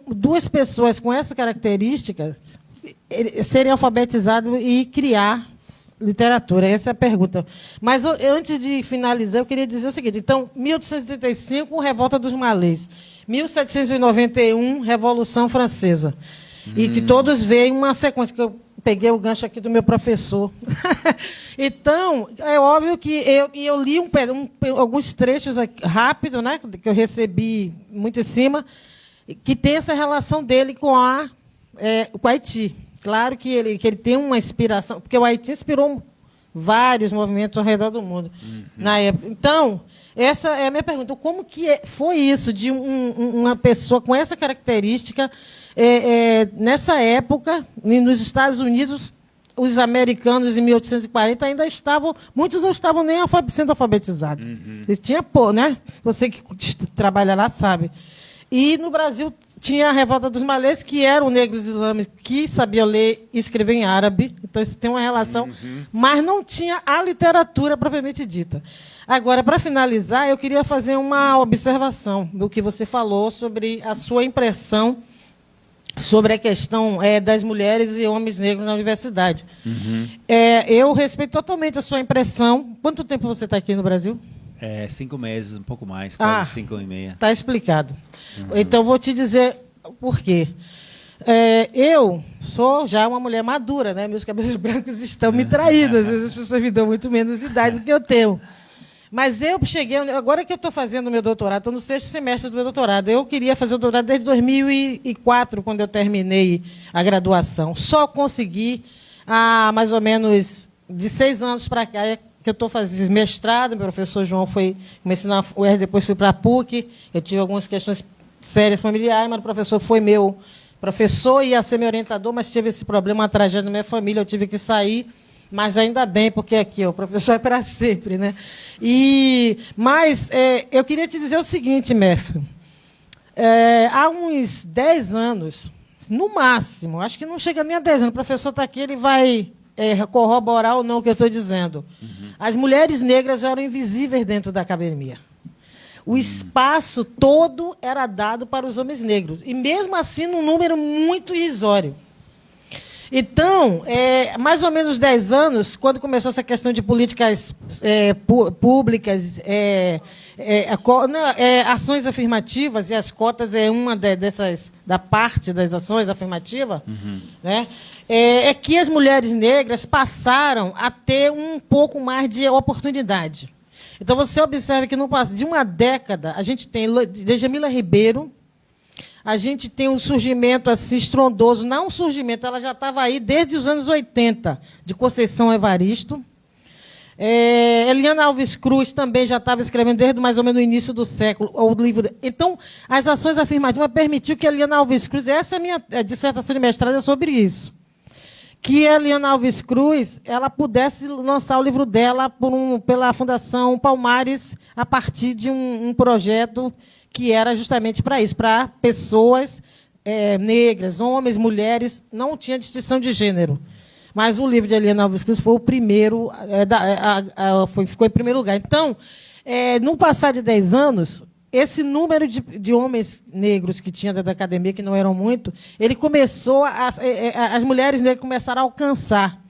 S7: duas pessoas com essa característica serem alfabetizados e criar literatura? Essa é a pergunta. Mas antes de finalizar, eu queria dizer o seguinte. Então, 1835, Revolta dos Malês. 1791, Revolução Francesa. E que todos veem uma sequência, que eu peguei o gancho aqui do meu professor. Então, é óbvio que eu li alguns trechos aqui, rápido, né, que eu recebi muito em cima, que tem essa relação dele com o Haiti. Claro que ele tem uma inspiração, porque o Haiti inspirou vários movimentos ao redor do mundo na época. Então, essa é a minha pergunta. Como que foi isso de uma pessoa com essa característica nessa época, nos Estados Unidos, os americanos em 1840 ainda muitos não estavam nem sendo alfabetizados. Eles tinham, né? Você que trabalha lá sabe. E no Brasil tinha a Revolta dos Malês, que eram negros islâmicos que sabiam ler e escrever em árabe. Então, isso tem uma relação. Mas não tinha a literatura propriamente dita. Agora, para finalizar, eu queria fazer uma observação do que você falou sobre a sua impressão sobre a questão das mulheres e homens negros na universidade. Eu respeito totalmente a sua impressão. Quanto tempo você está aqui no Brasil?
S2: 5 meses, um pouco mais, quase 5 e meia.
S7: Está explicado. Então, vou te dizer por quê. Eu sou já uma mulher madura, né? Meus cabelos brancos estão me traindo. Às vezes as pessoas me dão muito menos idade do que eu tenho. Mas eu cheguei... Agora que eu estou fazendo o meu doutorado, estou no 6º semestre do meu doutorado. Eu queria fazer o doutorado desde 2004, quando eu terminei a graduação. Só consegui, mais ou menos, de 6 anos para cá, que eu estou fazendo mestrado, meu professor João comecei na UERJ, depois fui para a PUC, eu tive algumas questões sérias familiares, mas o professor foi meu professor, ia ser meu orientador, mas tive esse problema, uma tragédia na minha família, eu tive que sair, mas ainda bem, porque aqui o professor é para sempre, né? Mas eu queria te dizer o seguinte, Matthew, há uns 10 anos, no máximo, acho que não chega nem a 10 anos, o professor está aqui, ele vai corroborar ou não o que eu estou dizendo. As mulheres negras eram invisíveis dentro da academia. O espaço todo era dado para os homens negros, e mesmo assim num número muito irrisório. Então, mais ou menos 10 anos, quando começou essa questão de políticas públicas, ações afirmativas, e as cotas é uma da parte das ações afirmativas, né, que as mulheres negras passaram a ter um pouco mais de oportunidade. Então, você observa que, no passo de uma década, a gente tem Djamila Ribeiro, a gente tem um surgimento assim, estrondoso, não um surgimento, ela já estava aí desde os anos 80, de Conceição Evaristo. Eliana Alves Cruz também já estava escrevendo desde mais ou menos o início do século, o livro. Então, as ações afirmativas permitiu que Eliana Alves Cruz, essa é a minha dissertação de mestrado é sobre isso, que a Eliana Alves Cruz ela pudesse lançar o livro dela pela Fundação Palmares, a partir de um projeto que era justamente para isso, para pessoas negras, homens, mulheres, não tinha distinção de gênero. Mas o livro de Eliana Alves Cruz foi o primeiro, ficou em primeiro lugar. Então, no passar de 10 anos, esse número de homens negros que tinha dentro da academia, que não eram muito, ele começou, as mulheres negras começaram a alcançar.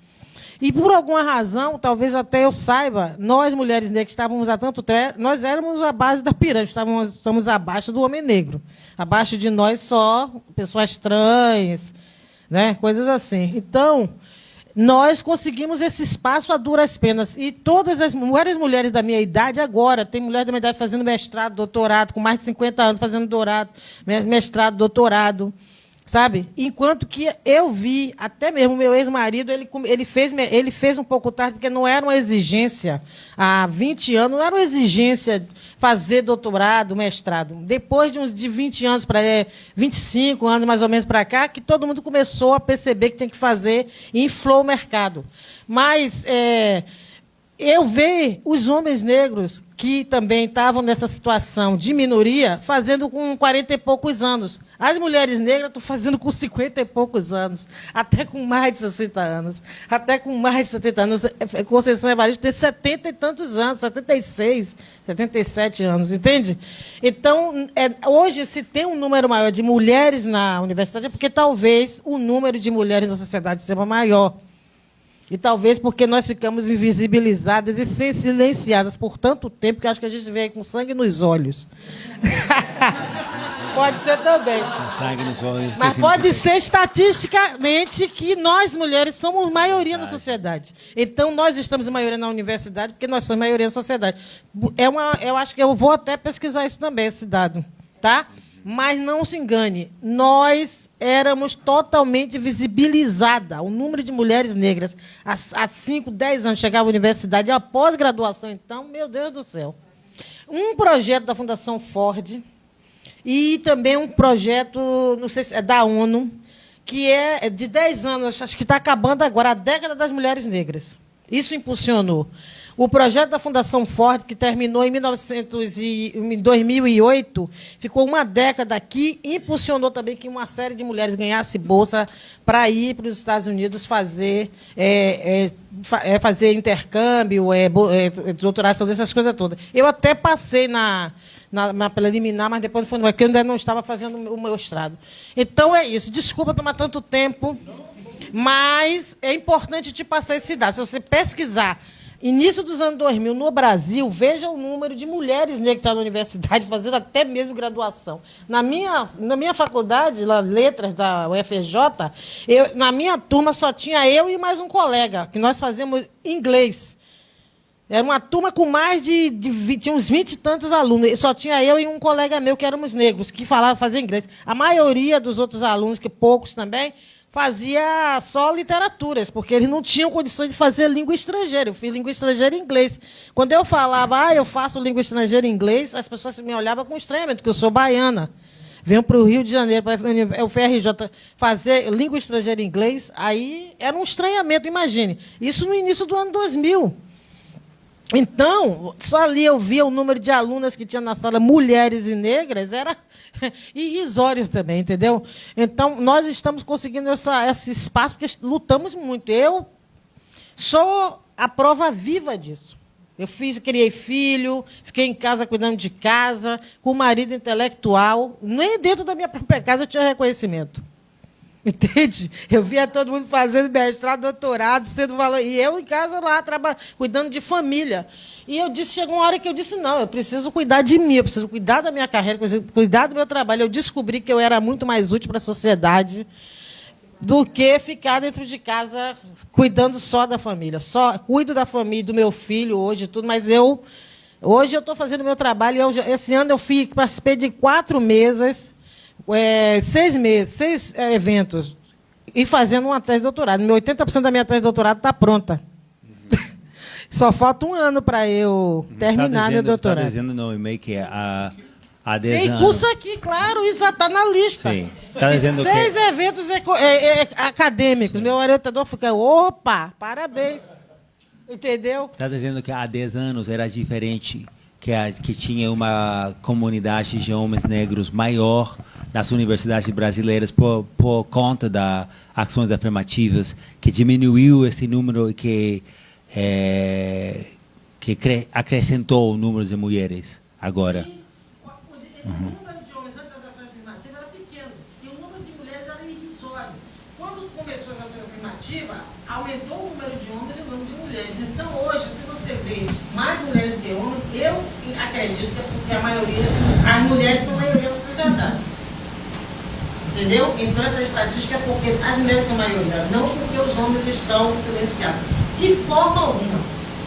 S7: E, por alguma razão, talvez até eu saiba, nós, mulheres negras, que estávamos há tanto tempo, nós éramos a base da pirâmide, estamos abaixo do homem negro. Abaixo de nós só pessoas trans, né, coisas assim. Então, nós conseguimos esse espaço a duras penas. E todas as mulheres da minha idade agora, tem mulher da minha idade fazendo mestrado, doutorado, com mais de 50 anos fazendo mestrado, doutorado, sabe? Enquanto que eu vi, até mesmo meu ex-marido, ele fez um pouco tarde, porque não era uma exigência, há 20 anos, não era uma exigência fazer doutorado, mestrado. Depois de 20 anos, 25 anos mais ou menos para cá, que todo mundo começou a perceber que tinha que fazer e inflou o mercado. Mas eu vejo os homens negros que também estavam nessa situação de minoria fazendo com 40 e poucos anos. As mulheres negras estão fazendo com 50 e poucos anos, até com mais de 60 anos, até com mais de 70 anos. Conceição Evaristo tem 70 e tantos anos, 76, 77 anos, entende? Então, hoje, se tem um número maior de mulheres na universidade, é porque talvez o número de mulheres na sociedade seja maior. E talvez porque nós ficamos invisibilizadas e silenciadas por tanto tempo que acho que a gente veio com sangue nos olhos. Pode ser também.
S2: Sangue nos olhos.
S7: Mas pode ser estatisticamente que nós, mulheres, somos maioria na sociedade. Então, nós estamos em maioria na universidade porque nós somos maioria na sociedade. Eu acho que eu vou até pesquisar isso também, esse dado. Tá? Mas não se engane, nós éramos totalmente visibilizadas. O número de mulheres negras há 5, 10 anos chegava à universidade, após graduação, então, meu Deus do céu. Um projeto da Fundação Ford e também um projeto, não sei se é da ONU, que é de 10 anos, acho que está acabando agora, a década das mulheres negras. Isso impulsionou. O projeto da Fundação Ford, que terminou em 2008, ficou uma década aqui, impulsionou também que uma série de mulheres ganhasse bolsa para ir para os Estados Unidos fazer intercâmbio, doutoração, dessas coisas todas. Eu até passei na preliminar, mas depois foi porque eu ainda não estava fazendo o meu mestrado. Então, é isso. Desculpa tomar tanto tempo, mas é importante te passar esse dado. Se você pesquisar início dos anos 2000, no Brasil, veja o número de mulheres negras que estão na universidade, fazendo até mesmo graduação. Na minha faculdade, lá, Letras da UFRJ, na minha turma só tinha eu e mais um colega, que nós fazíamos inglês. Era uma turma com mais tinha uns 20 e tantos alunos. Só tinha eu e um colega meu, que éramos negros, que faziam inglês. A maioria dos outros alunos, que poucos também, fazia só literaturas, porque eles não tinham condições de fazer língua estrangeira. Eu fiz língua estrangeira em inglês. Quando eu falava, eu faço língua estrangeira em inglês, as pessoas me olhavam com estranhamento, porque eu sou baiana. Venho para o Rio de Janeiro, para a UFRJ, fazer língua estrangeira em inglês, aí era um estranhamento, imagine. Isso no início do ano 2000. Então, só ali eu via o número de alunas que tinha na sala, mulheres e negras, era irrisório também, entendeu? Então, nós estamos conseguindo esse espaço, porque lutamos muito. Eu, Sou a prova viva disso. Eu criei filho, fiquei em casa cuidando de casa, com marido intelectual. Nem dentro da minha própria casa eu tinha reconhecimento. Entende? Eu via todo mundo fazendo mestrado, doutorado, sendo valor. E eu em casa lá, cuidando de família. E eu disse, chegou uma hora que eu disse, não, eu preciso cuidar de mim, eu preciso cuidar da minha carreira, eu preciso cuidar do meu trabalho. Eu descobri que eu era muito mais útil para a sociedade do que ficar dentro de casa cuidando só da família. Só cuido da família, do meu filho hoje, tudo, mas hoje eu estou fazendo o meu trabalho. Esse ano eu participei de 4 mesas, 6 eventos, e fazendo uma tese de doutorado. 80% da minha tese de doutorado está pronta. Só falta 1 ano para eu terminar meu doutorado.
S2: Está dizendo no e-mail que há 10
S7: tem
S2: anos...
S7: curso aqui, claro, isso está na lista.
S2: Sim. Tá dizendo
S7: 6 eventos acadêmicos. Meu orientador fica, opa, parabéns. Entendeu?
S2: Está dizendo que há 10 anos era diferente, que tinha uma comunidade de homens negros maior nas universidades brasileiras por conta das ações afirmativas, que diminuiu esse número e que acrescentou o número de mulheres agora.
S7: O número de homens antes das ações afirmativas era pequeno e o número de mulheres era irrisório. Quando começou as ações afirmativas, aumentou o número de homens e o número de mulheres. Então, hoje, se você vê mais mulheres do que homens, eu acredito que é porque as mulheres são a maioria da sociedade. Entendeu? Então, essa estatística é porque as mulheres são a maioria, não porque os homens estão silenciados. De forma alguma.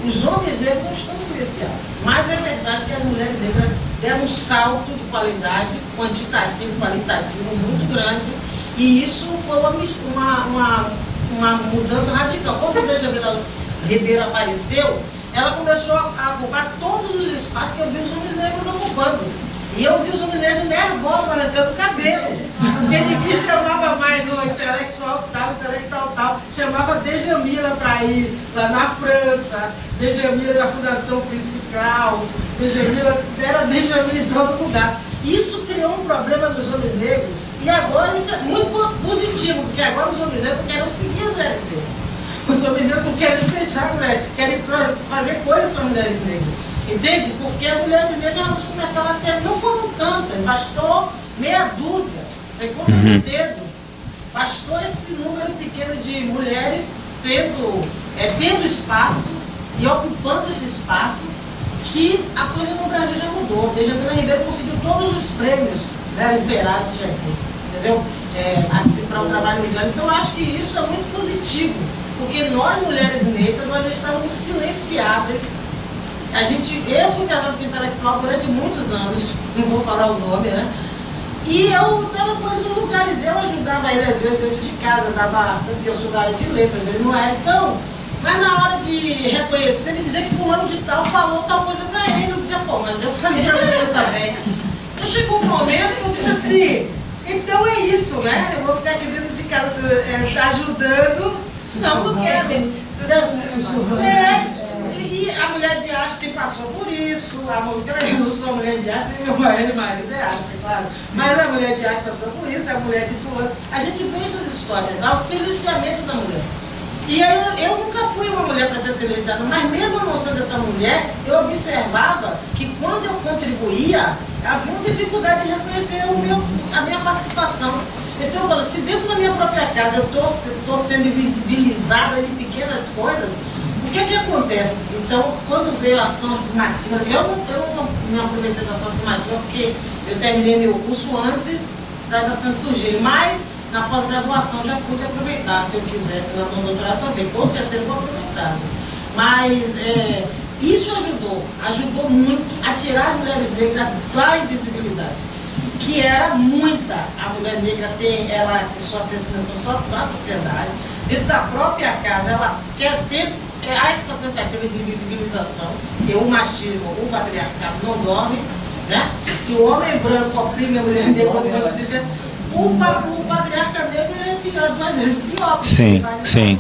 S7: Os homens negros não estão silenciados. Mas é verdade que as mulheres negras deram um salto de qualidade, quantitativo e qualitativo muito grande. E isso foi uma mudança radical. Quando a Igreja Ribeiro apareceu, ela começou a ocupar todos os espaços que eu vi os homens negros ocupando. E eu vi os homens negros nervosos, arrancando o cabelo. Porque ninguém chamava mais o intelectual tal, chamava Dejamila para ir lá na França, Dejamila da Fundação Principal, era Dejamila em todo lugar. Isso criou um problema nos homens negros, e agora isso é muito positivo, porque agora os homens negros querem seguir as mulheres negras. Os homens negros não querem fechar mulheres, querem fazer coisas para mulheres negras. Entende? Porque as mulheres negras realmente começaram a ter, não foram tantas, bastou meia dúzia, você conta no dedo, bastou esse número pequeno de mulheres tendo espaço e ocupando esse espaço, que a coisa no Brasil já mudou. Veja, Vila Ribeiro conseguiu todos os prêmios, né, literários, entendeu? Assim, para o trabalho migrante. Então, eu acho que isso é muito positivo, porque nós, mulheres negras, nós estávamos silenciadas. Eu fui casada com intelectual durante muitos anos, não vou falar o nome, né? E eu dava coisa nos lugares, eu ajudava ele às vezes dentro de casa, porque eu sou da área de letras, ele não é. Então, mas na hora de reconhecer, ele dizia que fulano de tal falou tal coisa pra ele. Eu dizia, pô, mas eu falei pra você também. Então chegou um momento que eu disse assim, então é isso, né? Eu vou ficar aqui dentro de casa ajudando. Não quero. E a mulher de Einstein passou por isso, eu não sou a mulher de Einstein, meu marido é Einstein, claro. Mas a mulher de Einstein passou por isso, a mulher de fulano. A gente vê essas histórias, dá o silenciamento da mulher. E eu nunca fui uma mulher para ser silenciada, mas mesmo não sendo essa mulher, eu observava que quando eu contribuía, havia uma dificuldade de reconhecer a minha participação. Então, eu falo, se dentro da minha própria casa eu estou sendo invisibilizada em pequenas coisas, o que acontece? Então, quando veio a ação afirmativa, eu não me aproveitei da ação afirmativa porque eu terminei meu curso antes das ações surgirem, mas na pós-graduação já pude aproveitar, se eu quisesse, no doutorado também, com certeza eu vou aproveitar. Mas isso ajudou muito a tirar as mulheres negras da invisibilidade, que era muita. A mulher negra ela sofre discriminação na sociedade, dentro da própria casa, ela quer ter essa tentativa de invisibilização, que o machismo, o patriarcado não dorme, né? Se o homem branco oprime a mulher negra, o patriarca negro é pior, 2 vezes pior.
S2: Sim, sim.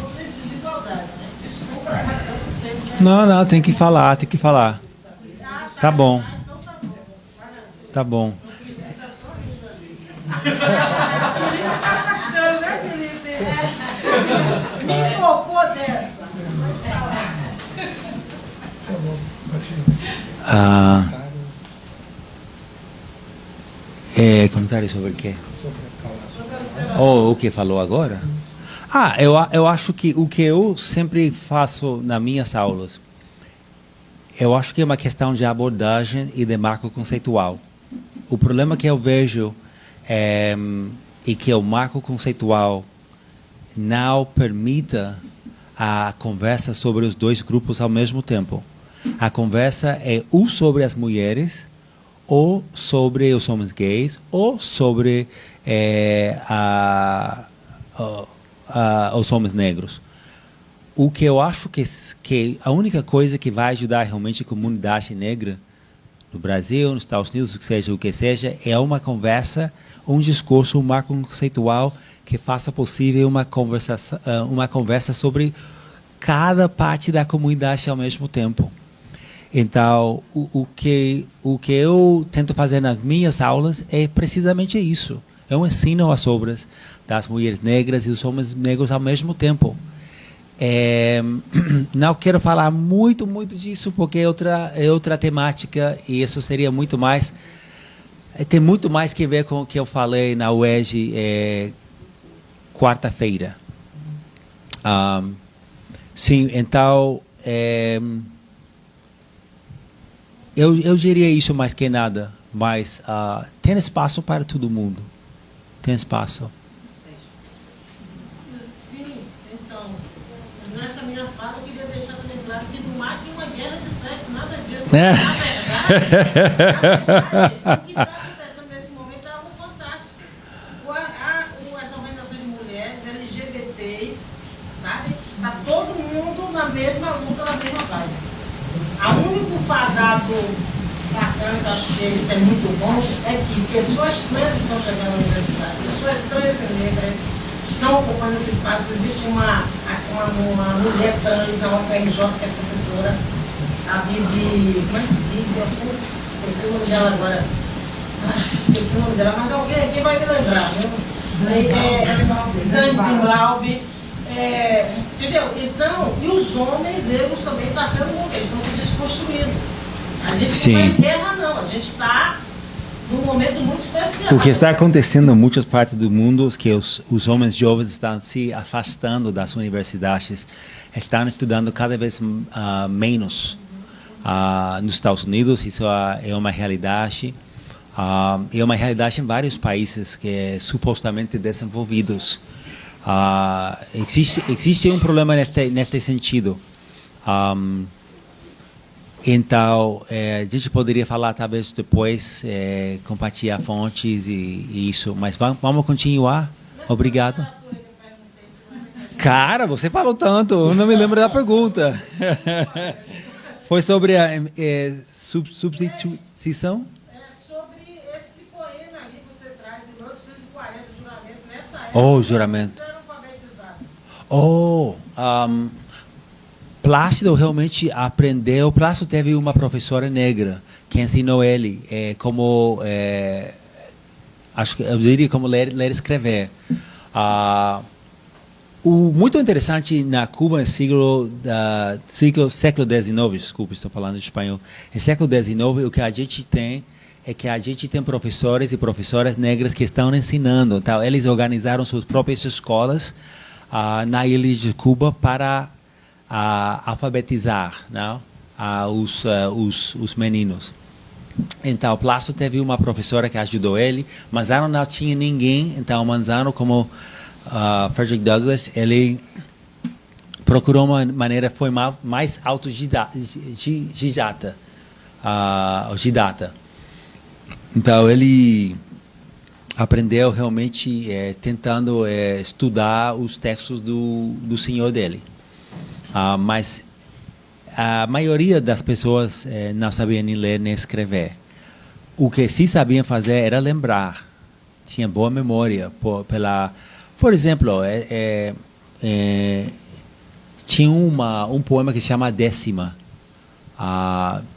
S7: Desculpa,
S2: não, tem que falar. Tá bom. Tá bom.
S7: Me colocou dessa.
S2: Comentário sobre o quê? O que falou agora? Eu acho que o que eu sempre faço nas minhas aulas, eu acho que é uma questão de abordagem e de marco conceitual. O problema que eu vejo é que o marco conceitual não permita a conversa sobre os dois grupos ao mesmo tempo. A conversa é ou sobre as mulheres, ou sobre os homens gays, ou sobre os homens negros. O que eu acho que a única coisa que vai ajudar realmente a comunidade negra no Brasil, nos Estados Unidos, o que seja, é uma conversa, um discurso, um marco conceitual que faça possível uma conversa sobre cada parte da comunidade ao mesmo tempo. Então, o que eu tento fazer nas minhas aulas é precisamente isso. Eu ensino as obras das mulheres negras e os homens negros ao mesmo tempo. Não quero falar muito disso, porque é outra temática, e isso seria muito mais... Tem muito mais que ver com o que eu falei na UERJ quarta-feira. Sim, então... Eu diria isso mais que nada, mas tem espaço para todo mundo. Tem espaço.
S7: Sim, então, nessa minha fala, eu queria deixar também claro que não há aqui uma guerra de sexo, nada disso. Na verdade, o que está acontecendo nesse momento é algo fantástico. As organizações de mulheres, LGBTs, sabe? Está todo mundo na mesma luta, na mesma vibe. O único fadado bacana, que eu acho que isso é muito bom, é que pessoas trans estão chegando à universidade, pessoas trans e negras estão ocupando esse espaço. Existe uma mulher trans na UFRJ, que é professora, a Vivi, esqueci o nome dela agora, esqueci o nome dela, mas alguém aqui vai me lembrar, Dani. Entendeu? Então, e os homens negros também estão sendo, eles estão se desconstruindo. A gente
S2: Sim.
S7: não está em guerra, não. A gente está num momento muito especial.
S2: O que está acontecendo em muitas partes do mundo é que os homens jovens estão se afastando das universidades, estão estudando cada vez menos nos Estados Unidos. Isso é uma realidade. É uma realidade em vários países que é supostamente desenvolvidos. Existe um problema nesse sentido. Então, a gente poderia falar talvez depois, compartilhar fontes e isso, mas vamos continuar? Obrigado. Cara, você falou tanto, eu não me lembro da pergunta. Foi sobre a substituição?
S7: Sobre esse poema ali que você traz de 1840, juramento, nessa época.
S2: Oh, juramento. Plácido realmente aprendeu. Plácido teve uma professora negra que ensinou ele acho que eu diria como ler e escrever. O muito interessante na Cuba no século XIX, desculpe, estou falando de espanhol. No século XIX, o que a gente tem é que a gente tem professores e professoras negras que estão ensinando. Então, eles organizaram suas próprias escolas na ilha de Cuba para alfabetizar, não? Os meninos. Então, Plácido teve uma professora que ajudou ele. Manzano não tinha ninguém. Então, Manzano, como Frederick Douglass, ele procurou uma maneira, foi mais autodidata. Então, ele aprendeu realmente tentando estudar os textos do senhor dele. Mas a maioria das pessoas não sabia nem ler nem escrever. O que sim sabiam fazer era lembrar. Tinha boa memória. Por exemplo, tinha um poema que se chama Décima.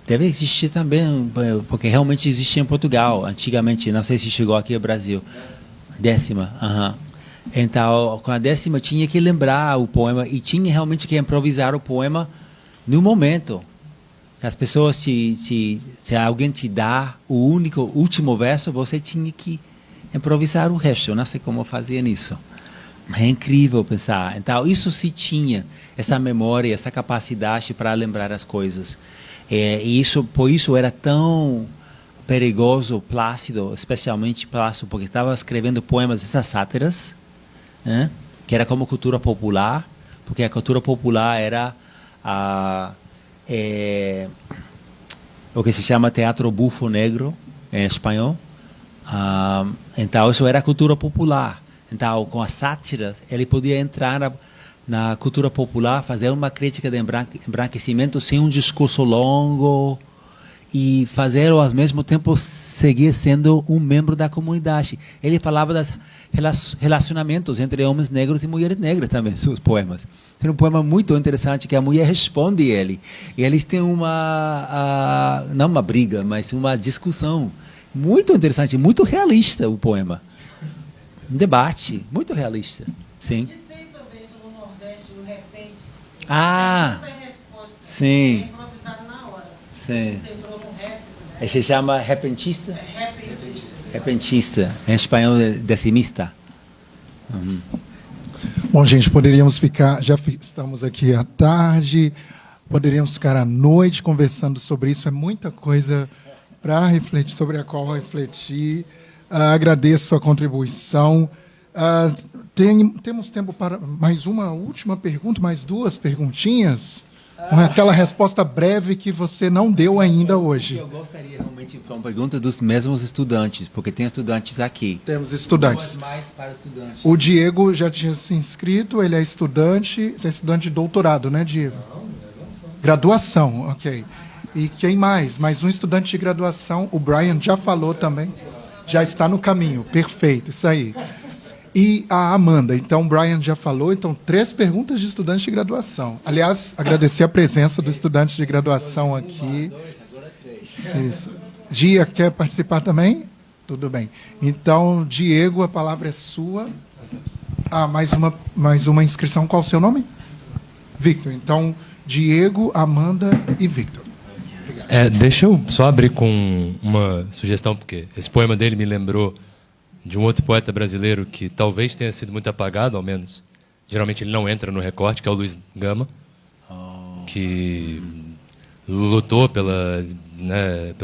S2: Deve existir também, porque realmente existia em Portugal, antigamente. Não sei se chegou aqui ao Brasil. Décima. Então, com a décima, tinha que lembrar o poema e tinha realmente que improvisar o poema no momento. As pessoas, se alguém te dá o último verso, você tinha que improvisar o resto. Eu não sei como fazia isso. Mas é incrível pensar. Então, isso se tinha, essa memória, essa capacidade para lembrar as coisas. E por isso era tão perigoso Plácido, especialmente Plácido, porque estava escrevendo poemas, essas sátiras, né, que era como cultura popular, porque a cultura popular era o que se chama teatro bufo negro, em espanhol. Então, isso era a cultura popular. Então, com as sátiras, ele podia entrar na cultura popular, fazer uma crítica de embranquecimento sem um discurso longo e fazer, ao mesmo tempo, seguir sendo um membro da comunidade. Ele falava dos relacionamentos entre homens negros e mulheres negras também, seus poemas. Tem um poema muito interessante que a mulher responde ele. E eles têm não uma briga, mas uma discussão muito interessante, muito realista o poema. Um debate muito realista. Sim.
S7: E tem também no Nordeste, o repente.
S2: Ah,
S7: Não tem resposta.
S2: sim.
S7: É improvisado na hora.
S2: Sim.
S7: Você entrou no rap.
S2: Ele se chama repentista?
S7: Repentista.
S2: Repentista. Em espanhol, decimista.
S1: Bom, gente, poderíamos ficar, estamos aqui à tarde, poderíamos ficar à noite conversando sobre isso, é muita coisa para refletir, sobre a qual refletir. Agradeço a contribuição. Temos tempo para mais uma última pergunta, mais duas perguntinhas? Aquela resposta breve que você não deu ainda hoje.
S2: Eu gostaria realmente de uma pergunta dos mesmos estudantes, porque tem estudantes aqui.
S1: Temos estudantes.
S2: Mais para estudantes.
S1: O Diego já tinha se inscrito, ele é estudante, você é estudante de doutorado, né, Diego? Não, graduação, ok. E quem mais? Mais um estudante de graduação, o Brian já falou também, já está no caminho, perfeito, isso aí. E a Amanda, então o Brian já falou, então 3 perguntas de estudante de graduação. Aliás, agradecer a presença do estudante de graduação aqui. Isso. Dia, quer participar também? Tudo bem. Então, Diego, a palavra é sua. Mais uma inscrição, qual o seu nome? Victor. Então, Diego, Amanda e Victor.
S8: Deixa eu só abrir com uma sugestão, porque esse poema dele me lembrou de um outro poeta brasileiro que talvez tenha sido muito apagado, ao menos. Geralmente ele não entra no recorte, que é o Luiz Gama, que lutou pelo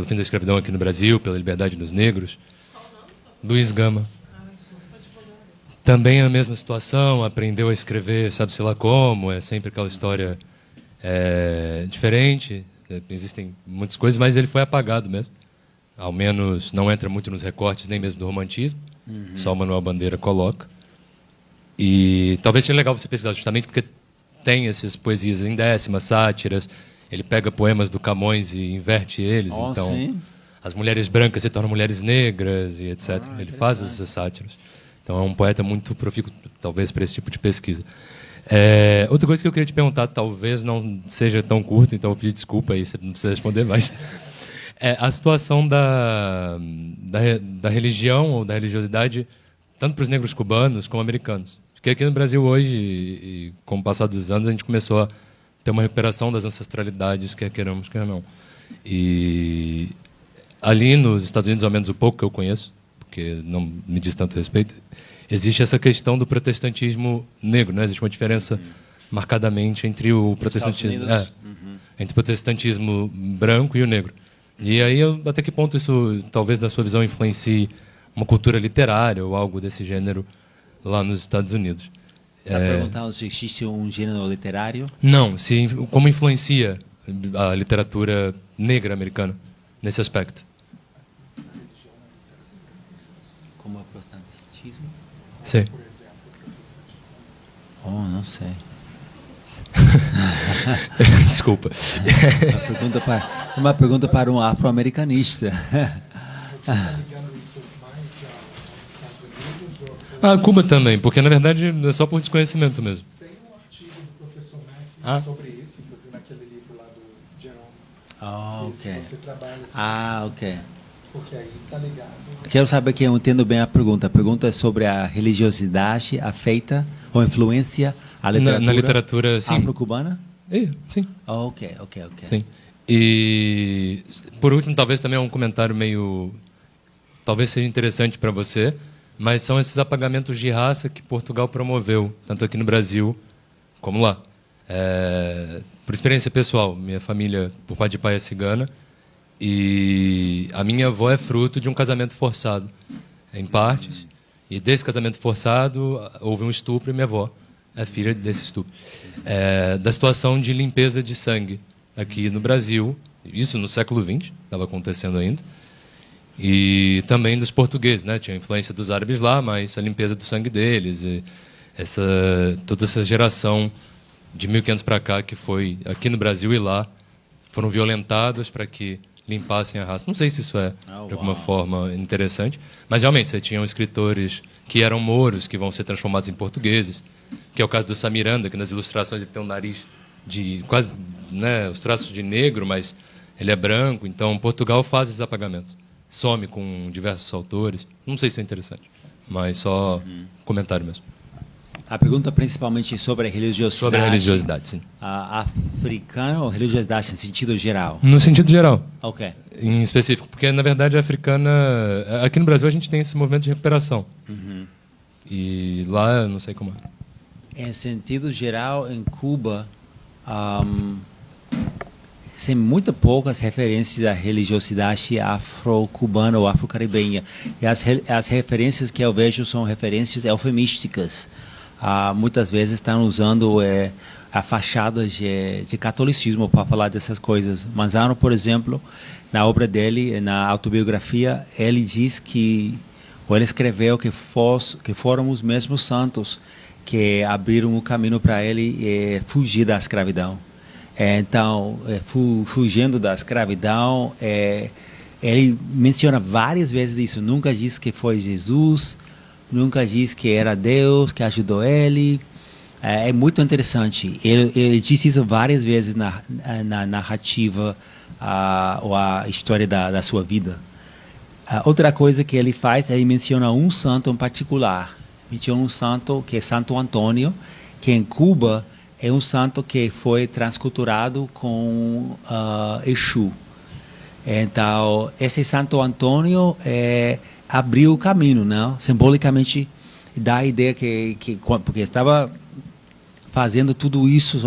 S8: fim da escravidão aqui no Brasil, pela liberdade dos negros. Luiz Gama. Também a mesma situação, aprendeu a escrever, sabe-se lá como, é sempre aquela história diferente, existem muitas coisas, mas ele foi apagado mesmo. Ao menos não entra muito nos recortes, nem mesmo do romantismo. Só o Manuel Bandeira coloca. E talvez seja legal você pesquisar, justamente porque tem essas poesias em décimas, sátiras. Ele pega poemas do Camões e inverte eles. Então,
S2: sim.
S8: as mulheres brancas se tornam mulheres negras e etc. Ele faz essas sátiras. Então é um poeta muito profícuo, talvez, para esse tipo de pesquisa. Outra coisa que eu queria te perguntar, talvez não seja tão curto, então eu pedi desculpa aí, você não precisa responder mais. A situação da religião ou da religiosidade, tanto para os negros cubanos como americanos. Porque aqui no Brasil hoje, e com o passar dos anos, a gente começou a ter uma recuperação das ancestralidades, quer queiramos, quer não. E ali nos Estados Unidos, ao menos o pouco que eu conheço, porque não me diz tanto respeito, existe essa questão do protestantismo negro, né? Existe uma diferença marcadamente entre o protestantismo, entre o protestantismo branco e o negro. E aí, até que ponto isso, talvez, na sua visão, influencie uma cultura literária ou algo desse gênero lá nos Estados Unidos?
S2: Está perguntando se existe um gênero literário?
S8: Não, como influencia a literatura negra americana nesse aspecto?
S2: Como é protestantismo?
S8: Sim.
S2: Não sei.
S8: Desculpa.
S2: Uma pergunta para um afro-americanista.
S8: Cuba também, porque na verdade é só por desconhecimento mesmo.
S1: Tem um artigo do professor Mack sobre isso, inclusive naquele livro lá do Jerome.
S2: Ok.
S1: Você trabalha
S2: Ok.
S1: porque aí está ligado.
S2: Quero saber que eu entendo bem a pergunta. A pergunta é sobre a religiosidade afeta ou influência a literatura,
S8: na literatura, sim.
S2: afro-cubana?
S8: Sim.
S2: Ok.
S8: Sim. E, por último, talvez também é um comentário meio... Talvez seja interessante para você, mas são esses apagamentos de raça que Portugal promoveu, tanto aqui no Brasil como lá. Por experiência pessoal, minha família, por parte de pai, é cigana, e a minha avó é fruto de um casamento forçado, em partes, e desse casamento forçado houve um estupro e minha avó é filha desse estupro. Da situação de limpeza de sangue aqui no Brasil, isso no século XX, estava acontecendo ainda, e também dos portugueses, né? Tinha a influência dos árabes lá, mas a limpeza do sangue deles, e toda essa geração de 1500 para cá que foi aqui no Brasil e lá, foram violentados para que limpassem a raça. Não sei se isso é, de alguma forma, interessante, mas realmente você tinha escritores que eram mouros, que vão ser transformados em portugueses, que é o caso do Samiranda, que nas ilustrações ele tem um nariz de quase, né, os traços de negro, mas ele é branco. Então, Portugal faz esses apagamentos. Some com diversos autores. Não sei se é interessante, mas só comentário mesmo.
S2: A pergunta principalmente sobre a religiosidade.
S8: Sobre a religiosidade, sim.
S2: Africana ou religiosidade em sentido geral?
S8: No sentido geral.
S2: Ok.
S8: Em específico, porque na verdade a africana... Aqui no Brasil a gente tem esse movimento de recuperação. E lá eu não sei como é.
S2: Em sentido geral, em Cuba, tem muito poucas referências à religiosidade afro-cubana ou afro-caribenha. E as referências que eu vejo são referências eufemísticas. Muitas vezes estão usando a fachada de catolicismo para falar dessas coisas. Manzano, por exemplo, na obra dele, na autobiografia, ele diz ou ele escreveu que foram os mesmos santos que abriram o caminho para ele fugir da escravidão. Então, fugindo da escravidão, ele menciona várias vezes isso. Nunca diz que foi Jesus, nunca diz que era Deus que ajudou ele. É muito interessante. Ele disse isso várias vezes na narrativa ou a história da sua vida. Outra coisa que ele faz, ele menciona um santo em particular. Menciona um santo que é Santo Antônio, que em Cuba é um santo que foi transculturado com Exu. Então, esse Santo Antônio abriu o caminho, não? Simbolicamente dá a ideia porque estava fazendo tudo isso,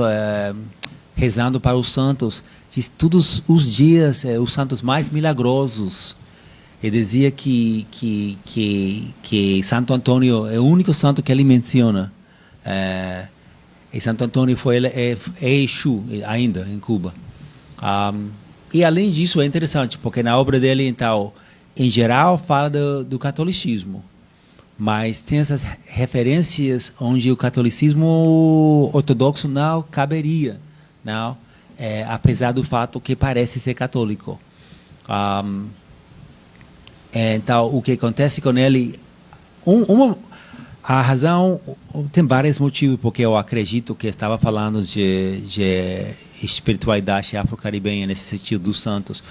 S2: rezando para os santos, diz, todos os dias os santos mais milagrosos. Ele dizia que Santo Antônio é o único santo que ele menciona. E Santo Antônio é Exu ainda em Cuba. E além disso é interessante, porque na obra dele, então, em geral, fala do catolicismo. Mas tem essas referências onde o catolicismo ortodoxo não caberia, não? Apesar do fato que parece ser católico. Então, o que acontece com ele... A razão tem vários motivos, porque eu acredito que estava falando de espiritualidade afro-caribenha nesse sentido dos santos.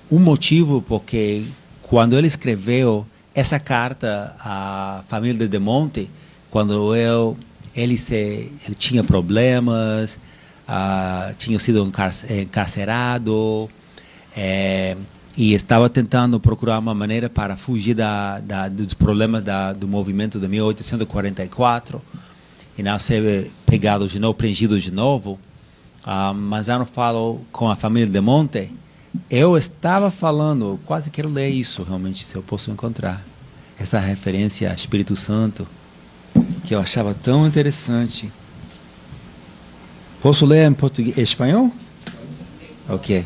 S2: Um motivo porque quando ele escreveu essa carta à família de Monte, quando ele tinha problemas, tinha sido encarcerado, e estava tentando procurar uma maneira para fugir dos problemas do movimento de 1844 e não ser pegado de novo, prendido de novo. Manzano falou com a família de Monte. Eu estava falando, quase quero ler isso realmente, se eu posso encontrar essa referência ao Espírito Santo, que eu achava tão interessante. Posso ler em português, espanhol? Ok.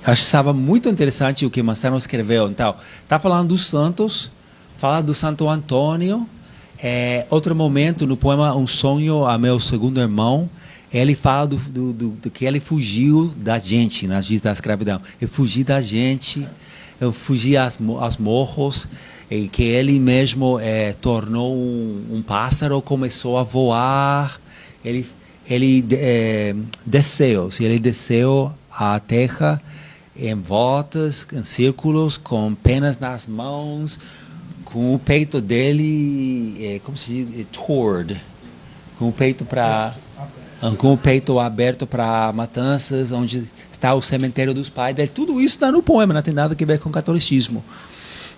S2: Achava muito interessante o que Manzano escreveu. Então, está falando dos santos, fala do Santo Antônio. Outro momento, no poema Um Sonho a Meu Segundo Irmão, ele fala do que ele fugiu da gente, nas dias da escravidão. Eu fugi da gente, eu fugi aos morros, e que ele mesmo tornou um pássaro, começou a voar. Ele desceu à terra em voltas, em círculos, com penas nas mãos, com o peito dele, como se diz, toward, com o peito para com o peito aberto para matanças, onde está o cemitério dos pais dele. Tudo isso está no poema, não tem nada a ver com o catolicismo.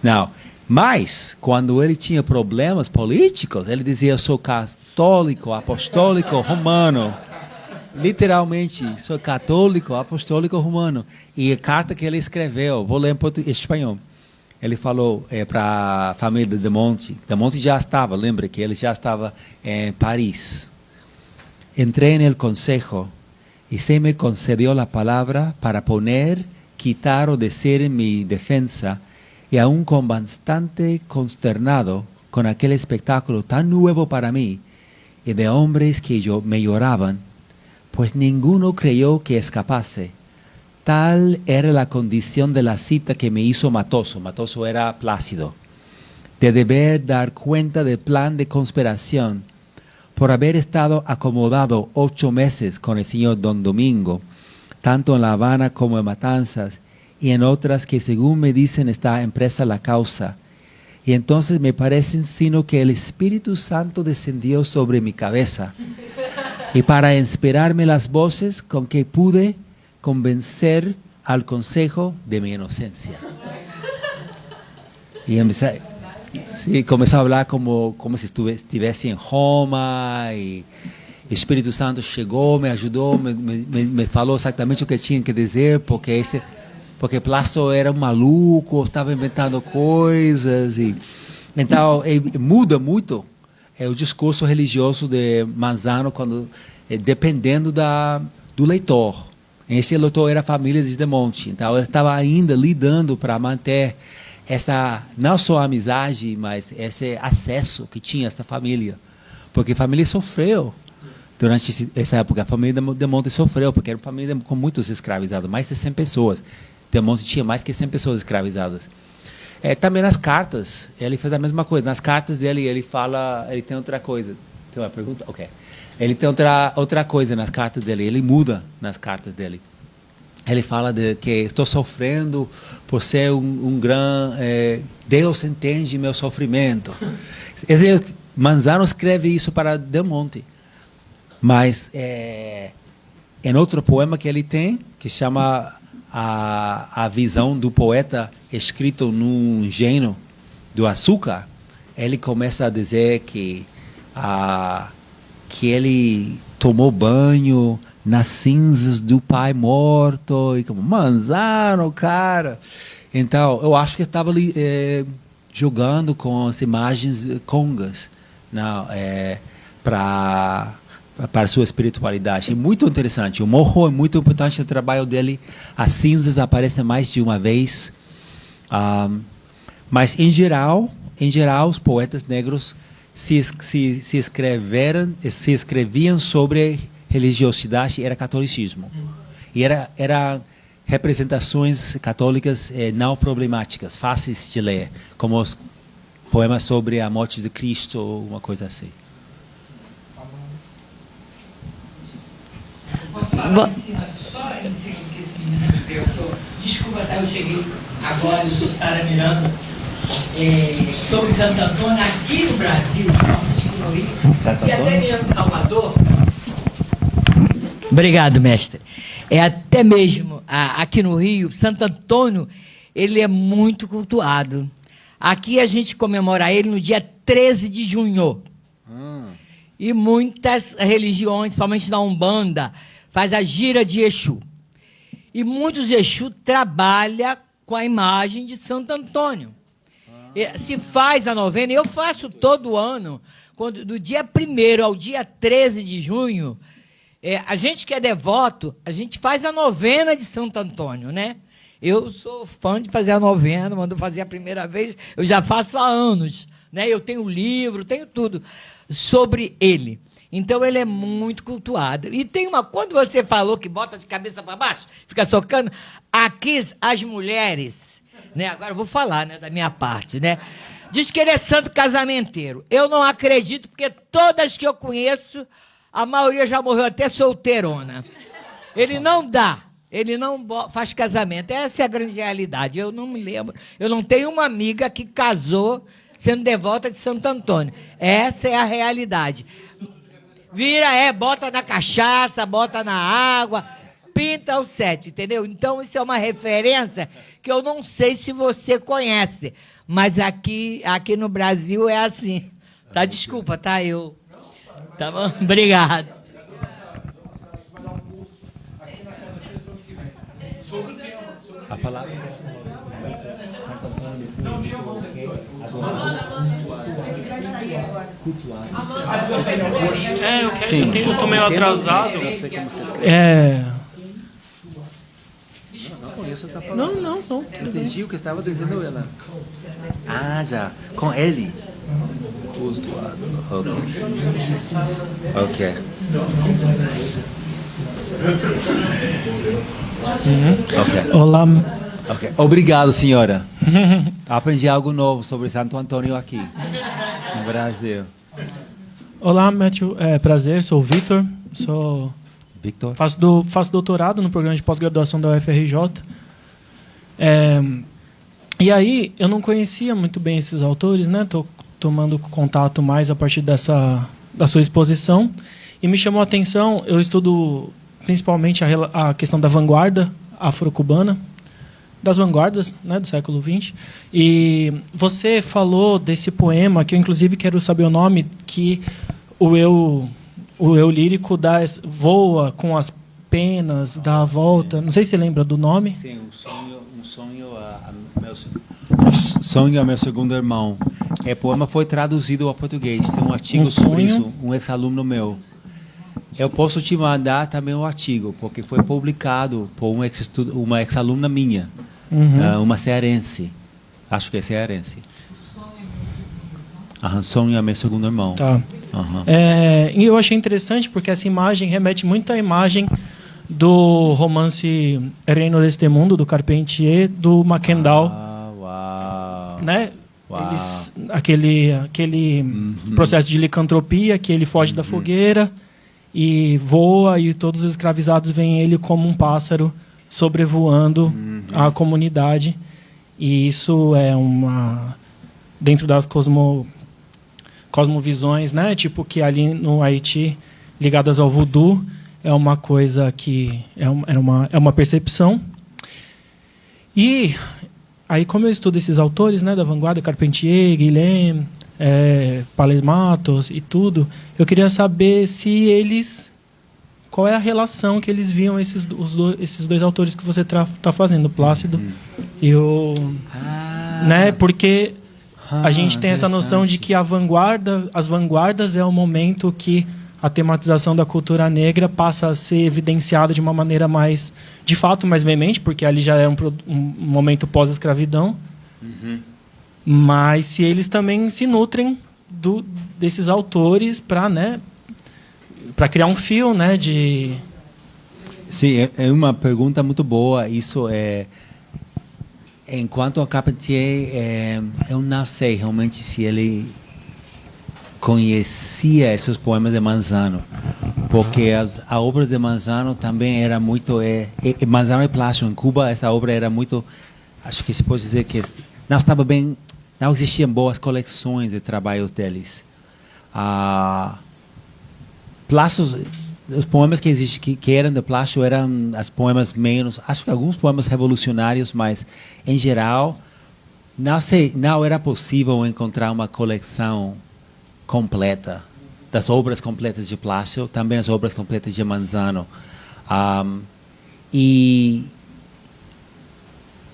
S2: Não. Mas, quando ele tinha problemas políticos, ele dizia: eu sou católico, apostólico, romano. Literalmente, sou católico, apostólico, romano. E a carta que ele escreveu, vou ler em espanhol. Ele falou para a família de Monte. De Monte já estava, lembra que ele já estava em Paris. Entré en el consejo y se me concedió la palabra para poner, quitar o decir en mi defensa, y aún con bastante consternado con aquel espectáculo tan nuevo para mí, y de hombres que me lloraban, pues ninguno creyó que escapase. Tal era la condición de la cita que me hizo Matoso. Matoso era Plácido. De deber dar cuenta del plan de conspiración, por haber estado acomodado 8 meses con el señor Don Domingo, tanto en La Habana como en Matanzas, y en otras que según me dicen está empresa la causa. Y entonces me parece sino que el Espíritu Santo descendió sobre mi cabeza, y para inspirarme las voces con que pude convencer al consejo de mi inocencia. Y comenzó a hablar como si estivesse em Roma, e o Espírito Santo chegou, me ajudou, me falou exatamente o que tinha que dizer, porque Plácido era um maluco, estava inventando coisas. Então, muda muito o discurso religioso de Manzano, dependendo do leitor. Esse leitor era a família de Monte, então ele estava ainda lidando para manter essa, não só amizade, mas esse acesso que tinha essa família. Porque a família sofreu durante essa época. A família de Monte sofreu, porque era uma família com muitos escravizados, mais de 100 pessoas. De Monte tinha mais que 100 pessoas escravizadas. Também nas cartas, ele fez a mesma coisa. Nas cartas dele, ele tem outra coisa. Tem uma pergunta? Ok. Ele tem outra coisa nas cartas dele, ele muda nas cartas dele. Ele fala de que estou sofrendo por ser um grande... Deus entende meu sofrimento. Manzano escreve isso para Del Monte. Mas, em outro poema que ele tem, que chama a visão do poeta escrito num engenho do açúcar, ele começa a dizer que ele tomou banho nas cinzas do pai morto, e como, Manzano, cara. Então, eu acho que estava ali jogando com as imagens congas, para a sua espiritualidade. É muito interessante. O morro é muito importante no trabalho dele. As cinzas aparecem mais de uma vez. Mas, em geral, os poetas negros se escreviam sobre religiosidade, era catolicismo. E era representações católicas não problemáticas, fáceis de ler, como os poemas sobre a morte de Cristo, ou uma coisa assim.
S9: Só em cima do que esse menino me perguntou. Desculpa, eu cheguei agora, eu sou Sara Miranda, sobre Santo Antônio, aqui no Brasil, no Rio, e até mesmo em Salvador. Obrigado, mestre. Até mesmo aqui no Rio, Santo Antônio, ele é muito cultuado. Aqui a gente comemora ele no dia 13 de junho. E muitas religiões, principalmente na Umbanda, faz a gira de Exu. E muitos Exu trabalham com a imagem de Santo Antônio. Se faz a novena, eu faço todo ano, do dia 1º ao dia 13 de junho, a gente que é devoto, a gente faz a novena de Santo Antônio, né? Eu sou fã de fazer a novena, quando eu fazia a primeira vez, eu já faço há anos, né? Eu tenho livro, tenho tudo sobre ele. Então, ele é muito cultuado. E tem quando você falou que bota de cabeça para baixo, fica socando, aqui as mulheres, né? Agora eu vou falar, né, da minha parte, né? Diz que ele é santo casamenteiro. Eu não acredito, porque todas que eu conheço, a maioria já morreu até solteirona. Ele não dá, ele não faz casamento. Essa é a grande realidade. Eu não me lembro. Eu não tenho uma amiga que casou sendo devota de Santo Antônio. Essa é a realidade. Vira, bota na cachaça, bota na água, pinta o set, entendeu? Então, isso é uma referência que eu não sei se você conhece, mas aqui no Brasil é assim. Tá? Desculpa, tá? Tá bom? Obrigado.
S2: A palavra.
S10: Eu tô meio atrasado.
S2: Não. Entendi o que estava dizendo ela. Ah, já. Com ele. Ok.
S10: Olá.
S2: Okay. Obrigado, senhora. Aprendi algo novo sobre Santo Antônio aqui, no Brasil.
S10: Olá, Matthew. Prazer, sou o Vitor.
S2: Victor?
S10: Faço doutorado no programa de pós-graduação da UFRJ. E aí, eu não conhecia muito bem esses autores, né? Estou tomando contato mais a partir da sua exposição. E me chamou a atenção, eu estudo principalmente a questão da vanguarda afro-cubana, das vanguardas, né, do século XX. E você falou desse poema, que eu inclusive quero saber o nome, que o eu lírico voa com as penas, dá a volta. Não sei se você lembra do nome.
S2: Sim, Sonho é meu segundo irmão. O poema foi traduzido ao português. Tem um artigo sobre isso, um ex-aluno meu. Eu posso te mandar também o artigo, porque foi publicado por uma ex-aluna minha, uma cearense. Acho que é cearense. Sonho é meu segundo irmão.
S10: Tá. E eu achei interessante porque essa imagem remete muito à imagem do romance Reino deste Mundo, do Carpentier, do Mackendal. Né? Aquele processo de licantropia, que ele foge da fogueira e voa, e todos os escravizados veem ele como um pássaro sobrevoando a comunidade. E isso é dentro das cosmovisões, né? Tipo, que ali no Haiti, ligadas ao voodoo, é uma coisa que é uma percepção. E aí, como eu estudo esses autores, né, da vanguarda, Carpentier, Guilhem, Pales Matos e tudo, eu queria saber qual é a relação que eles viam esses dois autores que você está fazendo, Plácido e o, né, porque a gente tem essa noção de que as vanguardas é o momento que a tematização da cultura negra passa a ser evidenciada de uma maneira mais, de fato, mais veemente, porque ali já é um momento pós-escravidão. Mas se eles também se nutrem desses autores para criar um fio, né, de...
S2: Sim, é uma pergunta muito boa. Isso enquanto a Carpentier, eu não sei realmente se ele conhecia esses poemas de Manzano, porque a obra de Manzano também era muito... Manzano e Plácido, em Cuba, essa obra era muito... Acho que se pode dizer que não estava bem... Não existiam boas coleções de trabalhos deles. Plácido, os poemas que existem, que eram de Plácido, eram os poemas menos... Acho que alguns poemas revolucionários, mas, em geral, não era possível encontrar uma coleção completa das obras completas de Plácido, também as obras completas de Manzano.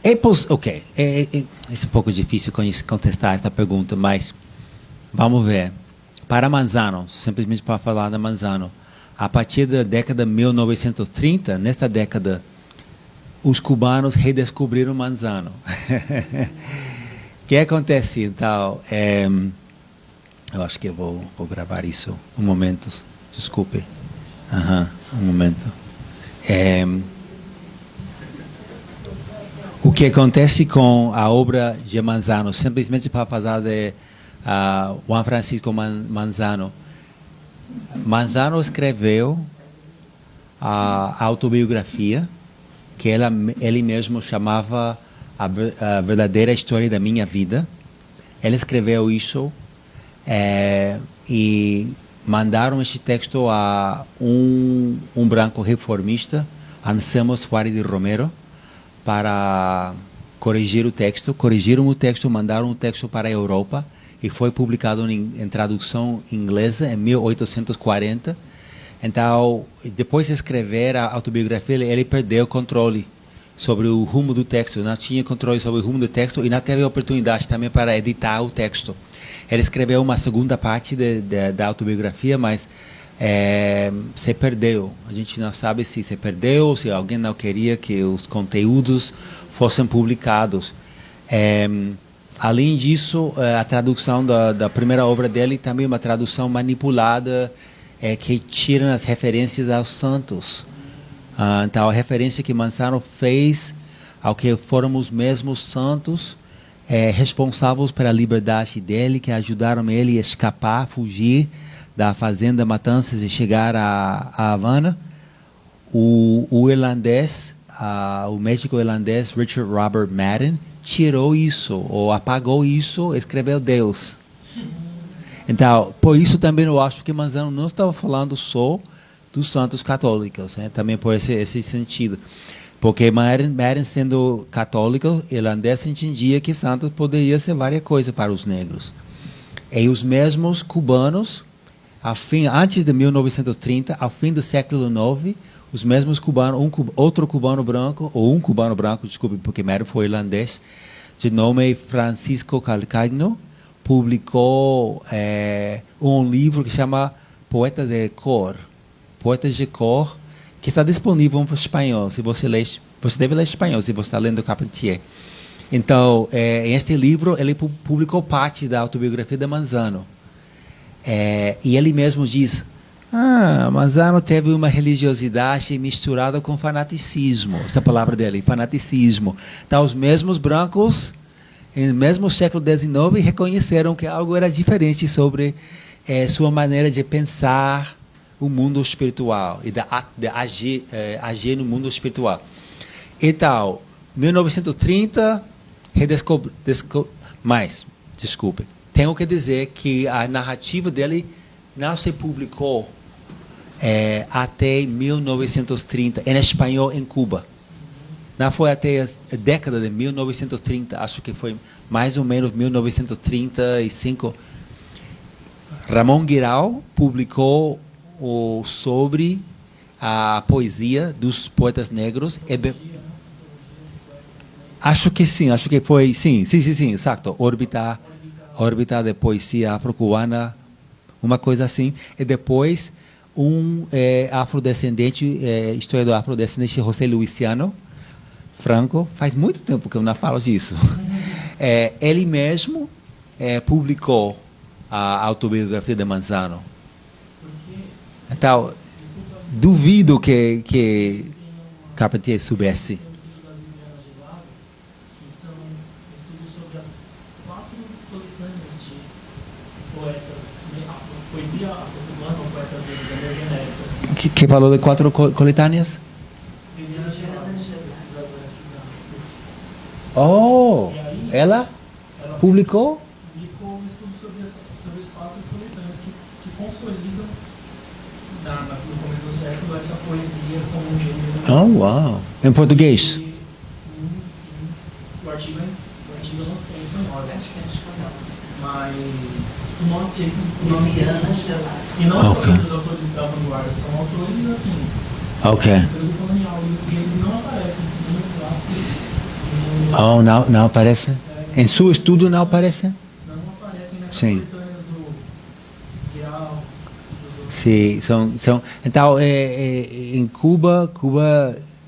S2: É um pouco difícil contestar esta pergunta, mas vamos ver. Para Manzano, simplesmente para falar de Manzano, a partir da década de 1930, nesta década, os cubanos redescobriram Manzano. O que acontece, então? Eu acho que eu vou gravar isso um momento. Desculpe. Um momento. O que acontece com a obra de Manzano, simplesmente para falar de Juan Francisco Manzano. Manzano escreveu a autobiografia, que ele mesmo chamava a verdadeira história da minha vida. Ele escreveu isso e mandaram este texto a um branco reformista, Anselmo Soares de Romero, para corrigir o texto. Corrigiram o texto, mandaram o texto para a Europa e foi publicado em tradução inglesa em 1840. Então, depois de escrever a autobiografia, ele perdeu o controle sobre o rumo do texto. Não tinha controle sobre o rumo do texto e não teve oportunidade também para editar o texto. Ele escreveu uma segunda parte da autobiografia, mas se perdeu. A gente não sabe se se perdeu, se alguém não queria que os conteúdos fossem publicados. Além disso, a tradução da primeira obra dele também é uma tradução manipulada, que tira as referências aos santos. Então, a referência que Manzano fez ao que foram os mesmos santos responsáveis pela liberdade dele, que ajudaram ele a escapar, fugir da fazenda Matanzas e chegar a Havana. O irlandês, o médico irlandês Richard Robert Madden, tirou isso, ou apagou isso, escreveu Deus. Então, por isso também eu acho que Manzano não estava falando só dos santos católicos, né? Também por esse sentido. Porque Madden, sendo católico, irlandês, entendia que santos poderia ser várias coisas para os negros. E os mesmos cubanos, antes de 1930, ao fim do século IX, os mesmos cubanos, outro cubano branco, desculpe, porque Madden foi irlandês, de nome Francisco Calcagno, publicou um livro que chama Poetas de Cor, que está disponível em espanhol. Se você ler, você deve ler espanhol se você está lendo Carpentier. Então, em este livro, ele publicou parte da autobiografia de Manzano. E ele mesmo diz, Manzano teve uma religiosidade misturada com fanaticismo. Essa palavra dele, fanaticismo. Então, os mesmos brancos, no mesmo século XIX, reconheceram que algo era diferente sobre sua maneira de pensar o mundo espiritual e de agir no mundo espiritual. Então, 1930, tenho que dizer que a narrativa dele não se publicou até 1930, em espanhol, em Cuba. Não foi até a década de 1930, acho que foi mais ou menos 1935. Ramon Guirao publicou sobre a poesia dos poetas negros. Acho que foi, sim, exato. Órbita de poesia afro-cubana, uma coisa assim. E depois, afrodescendente, historiador afrodescendente, José Luciano Franco, faz muito tempo que eu não falo disso. Ele mesmo publicou a autobiografia de Manzano. Então, duvido que Carpentier soubesse. Que falou de 4 coletâneas? Oh, ela publicou?
S10: Publicou um estudo sobre os 4 coletâneas que consolidam no começo do século essa poesia como um gênero.
S2: Oh, uau! Em português?
S10: O artigo não tem em espanhol, acho que é em espanhol. Mas o nome e não são os autores da vanguarda, são autores assim.
S2: Ok.
S10: Período colonial, e eles não aparecem no clássico.
S2: Oh, não aparece? Em seu estudo não aparece?
S10: Não aparecem nas
S2: Sim.
S10: coletâneas do Guirao.
S2: Sim, são. Então, em Cuba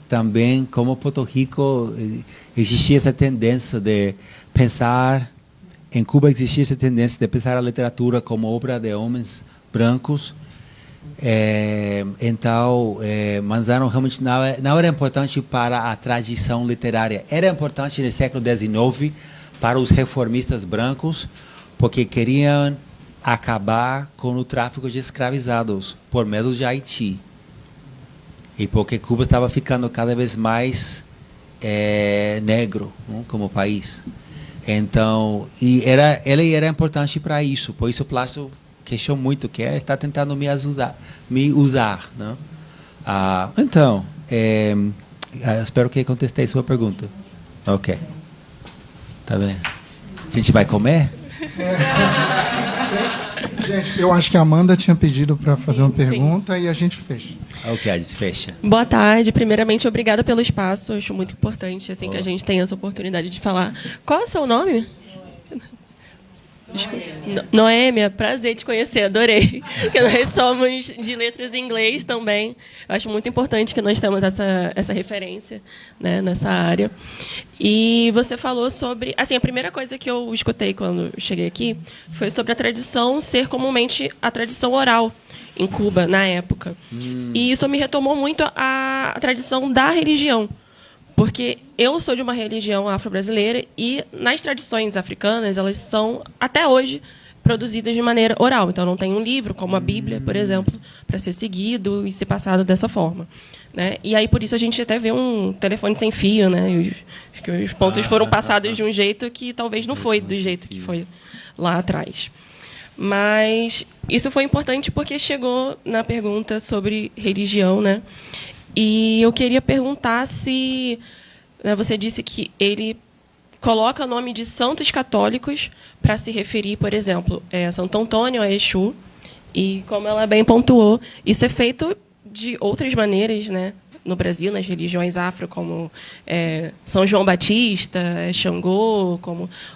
S2: também, como Porto Rico, existia essa tendência de pensar. Em Cuba existia essa tendência de pensar a literatura como obra de homens brancos. Então, Manzano realmente não era importante para a tradição literária. Era importante no século XIX para os reformistas brancos, porque queriam acabar com o tráfico de escravizados por meio de Haiti. E porque Cuba estava ficando cada vez mais negro, não, como país. Então, ele era importante para isso. Por isso, Plácido questiono muito, que ele está tentando me usar, né? Então, espero que contestei sua pergunta. Ok. Tá bem. A gente vai comer?
S1: Gente, eu acho que a Amanda tinha pedido para fazer uma pergunta e a gente fecha.
S2: Ok, a gente fecha.
S11: Boa tarde. Primeiramente, obrigada pelo espaço. Eu acho muito importante assim, que a gente tenha essa oportunidade de falar. Qual é o seu nome? Noêmia, prazer te conhecer, adorei. Que nós somos de letras em inglês também. Eu acho muito importante que nós temos essa referência, né, nessa área. E você falou sobre... Assim, a primeira coisa que eu escutei quando eu cheguei aqui foi sobre a tradição ser comumente a tradição oral em Cuba, na época. E isso me retomou muito a tradição da religião. Porque eu sou de uma religião afro-brasileira e nas tradições africanas, elas são, até hoje, produzidas de maneira oral. Então, não tem um livro, como a Bíblia, por exemplo, para ser seguido e ser passado dessa forma. Né? E aí, por isso, a gente até vê um telefone sem fio, né? Os pontos foram passados de um jeito que talvez não foi do jeito que foi lá atrás. Mas isso foi importante porque chegou na pergunta sobre religião, né? E eu queria perguntar se... Né, você disse que ele coloca o nome de santos católicos para se referir, por exemplo, a Santo Antônio, a Exu. E, como ela bem pontuou, isso é feito de outras maneiras, né? No Brasil, nas religiões afro, como São João Batista, Xangô.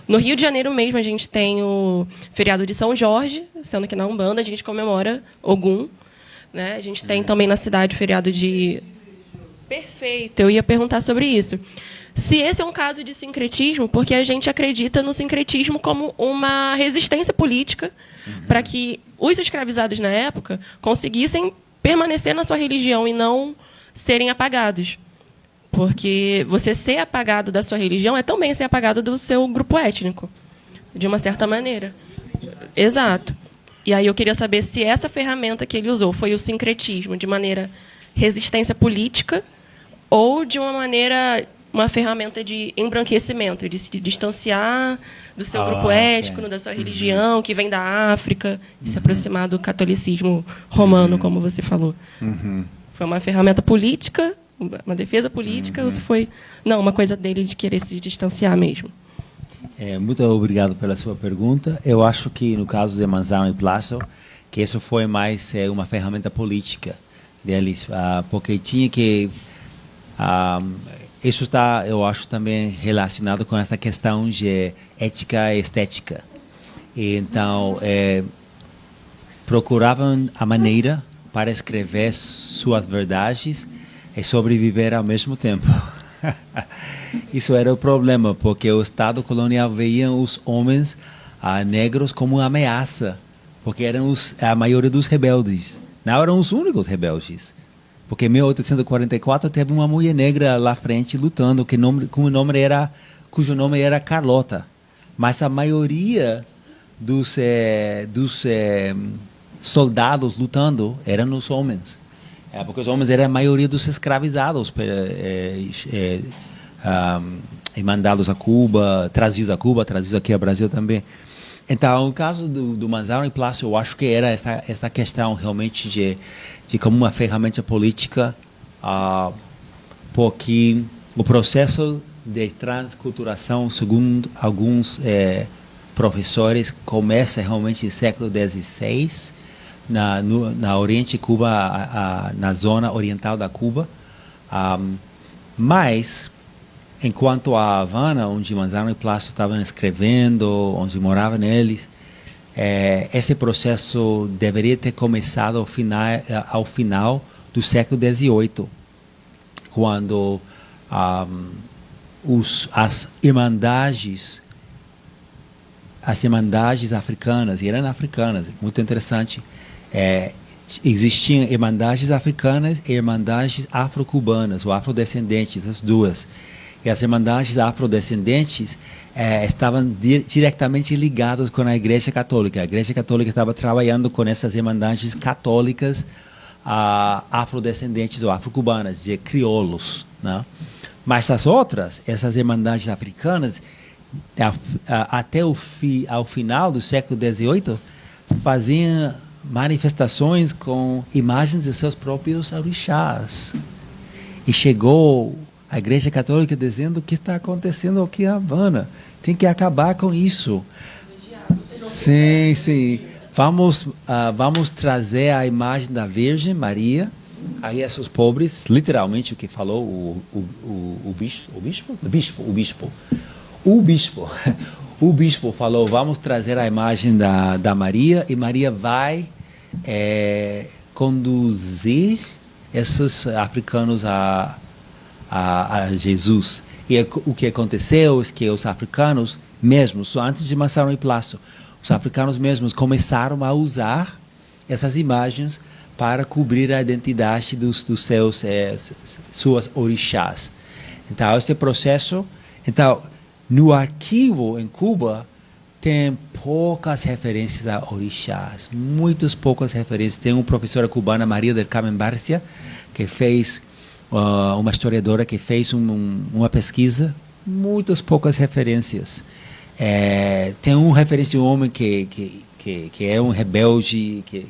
S11: No Rio de Janeiro mesmo, a gente tem o feriado de São Jorge, sendo que na Umbanda a gente comemora Ogum. Né? A gente tem também na cidade o feriado de... Perfeito, eu ia perguntar sobre isso. Se esse é um caso de sincretismo, porque a gente acredita no sincretismo como uma resistência política para que os escravizados na época conseguissem permanecer na sua religião e não serem apagados. Porque você ser apagado da sua religião é também ser apagado do seu grupo étnico, de uma certa maneira. Exato. E aí eu queria saber se essa ferramenta que ele usou foi o sincretismo de maneira resistência política ou de uma ferramenta de embranquecimento, de se distanciar do seu grupo étnico, da sua religião, que vem da África, e se aproximar do catolicismo romano, como você falou. Foi uma ferramenta política, uma defesa política, ou se foi uma coisa dele de querer se distanciar mesmo?
S2: Muito obrigado pela sua pergunta. Eu acho que, no caso de Manzano e Plácido, que isso foi mais uma ferramenta política deles, porque tinha que... isso está, eu acho, também relacionado com essa questão de ética e estética. E, então, procuravam a maneira para escrever suas verdades e sobreviver ao mesmo tempo. Isso era o problema, porque o Estado colonial veia os homens negros como uma ameaça, porque eram a maioria dos rebeldes. Não eram os únicos rebeldes. Porque em 1844 teve uma mulher negra lá frente lutando, cujo nome era Carlota. Mas a maioria dos soldados lutando eram os homens. Porque os homens eram a maioria dos escravizados e mandados a Cuba, trazidos aqui ao Brasil também. Então, no caso do Manzano e Plácido, eu acho que era essa questão realmente de como uma ferramenta política, porque o processo de transculturação, segundo alguns professores, começa realmente no século XVI, na Oriente Cuba, na zona oriental da Cuba, mas enquanto a Havana, onde Manzano e Plácido estavam escrevendo, onde moravam neles, esse processo deveria ter começado ao final do século XVIII, quando as irmandades africanas, e eram africanas, muito interessante, existiam irmandades africanas e irmandades afro-cubanas, ou afrodescendentes, as duas. E as irmandades afrodescendentes estavam diretamente ligadas com a Igreja Católica. A Igreja Católica estava trabalhando com essas irmandades católicas afrodescendentes ou afro-cubanas, de crioulos, né? Mas as outras, essas irmandades africanas, até ao final do século XVIII, faziam manifestações com imagens de seus próprios orixás. E chegou a Igreja Católica dizendo o que está acontecendo aqui em Havana. Tem que acabar com isso. Sim, sim. Vamos trazer a imagem da Virgem Maria. Aí esses pobres, literalmente o que falou o bispo falou, vamos trazer a imagem da Maria, e Maria vai conduzir esses africanos a Jesus. E o que aconteceu é que os africanos mesmos, antes de Massaro e Plácio, os africanos mesmos começaram a usar essas imagens para cobrir a identidade dos seus suas orixás. Então, esse processo... Então, no arquivo em Cuba, tem poucas referências a orixás, muitas poucas referências. Tem uma professora cubana, Maria del Carmen Barcia, que fez, uma historiadora que fez uma pesquisa, muitas poucas referências. Tem uma referência de um homem que era um rebelde, que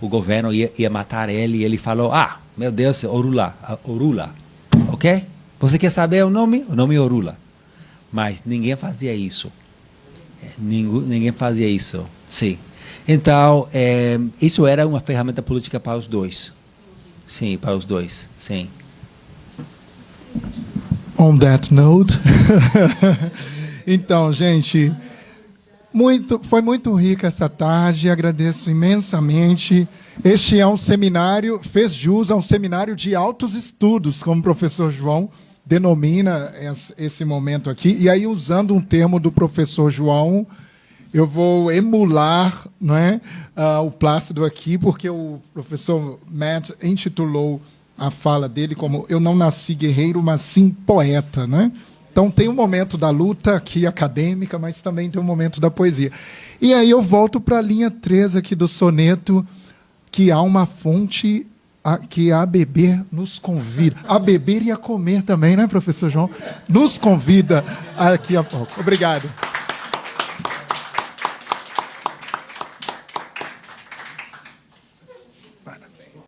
S2: o governo ia matar ele, e ele falou, meu Deus, Orula, ok? Você quer saber o nome? O nome é Orula. Mas ninguém fazia isso. Ninguém fazia isso. Sim. Então, isso era uma ferramenta política para os dois. Sim, para os dois. Sim.
S1: On that note. Então, gente, foi muito rica essa tarde. Agradeço imensamente. Este é um seminário, fez jus a um seminário de altos estudos, como o professor João denomina esse momento aqui. E aí, usando um termo do professor João, eu vou emular, não é, o Plácido aqui, porque o professor Matt intitulou a fala dele como "Eu não nasci guerreiro, mas sim poeta", né? Então tem um momento da luta aqui acadêmica, mas também tem um momento da poesia. E aí eu volto para a linha 3 aqui do soneto, que há uma fonte que a beber nos convida. A beber e a comer também, né, professor João? Nos convida aqui a pouco. Obrigado.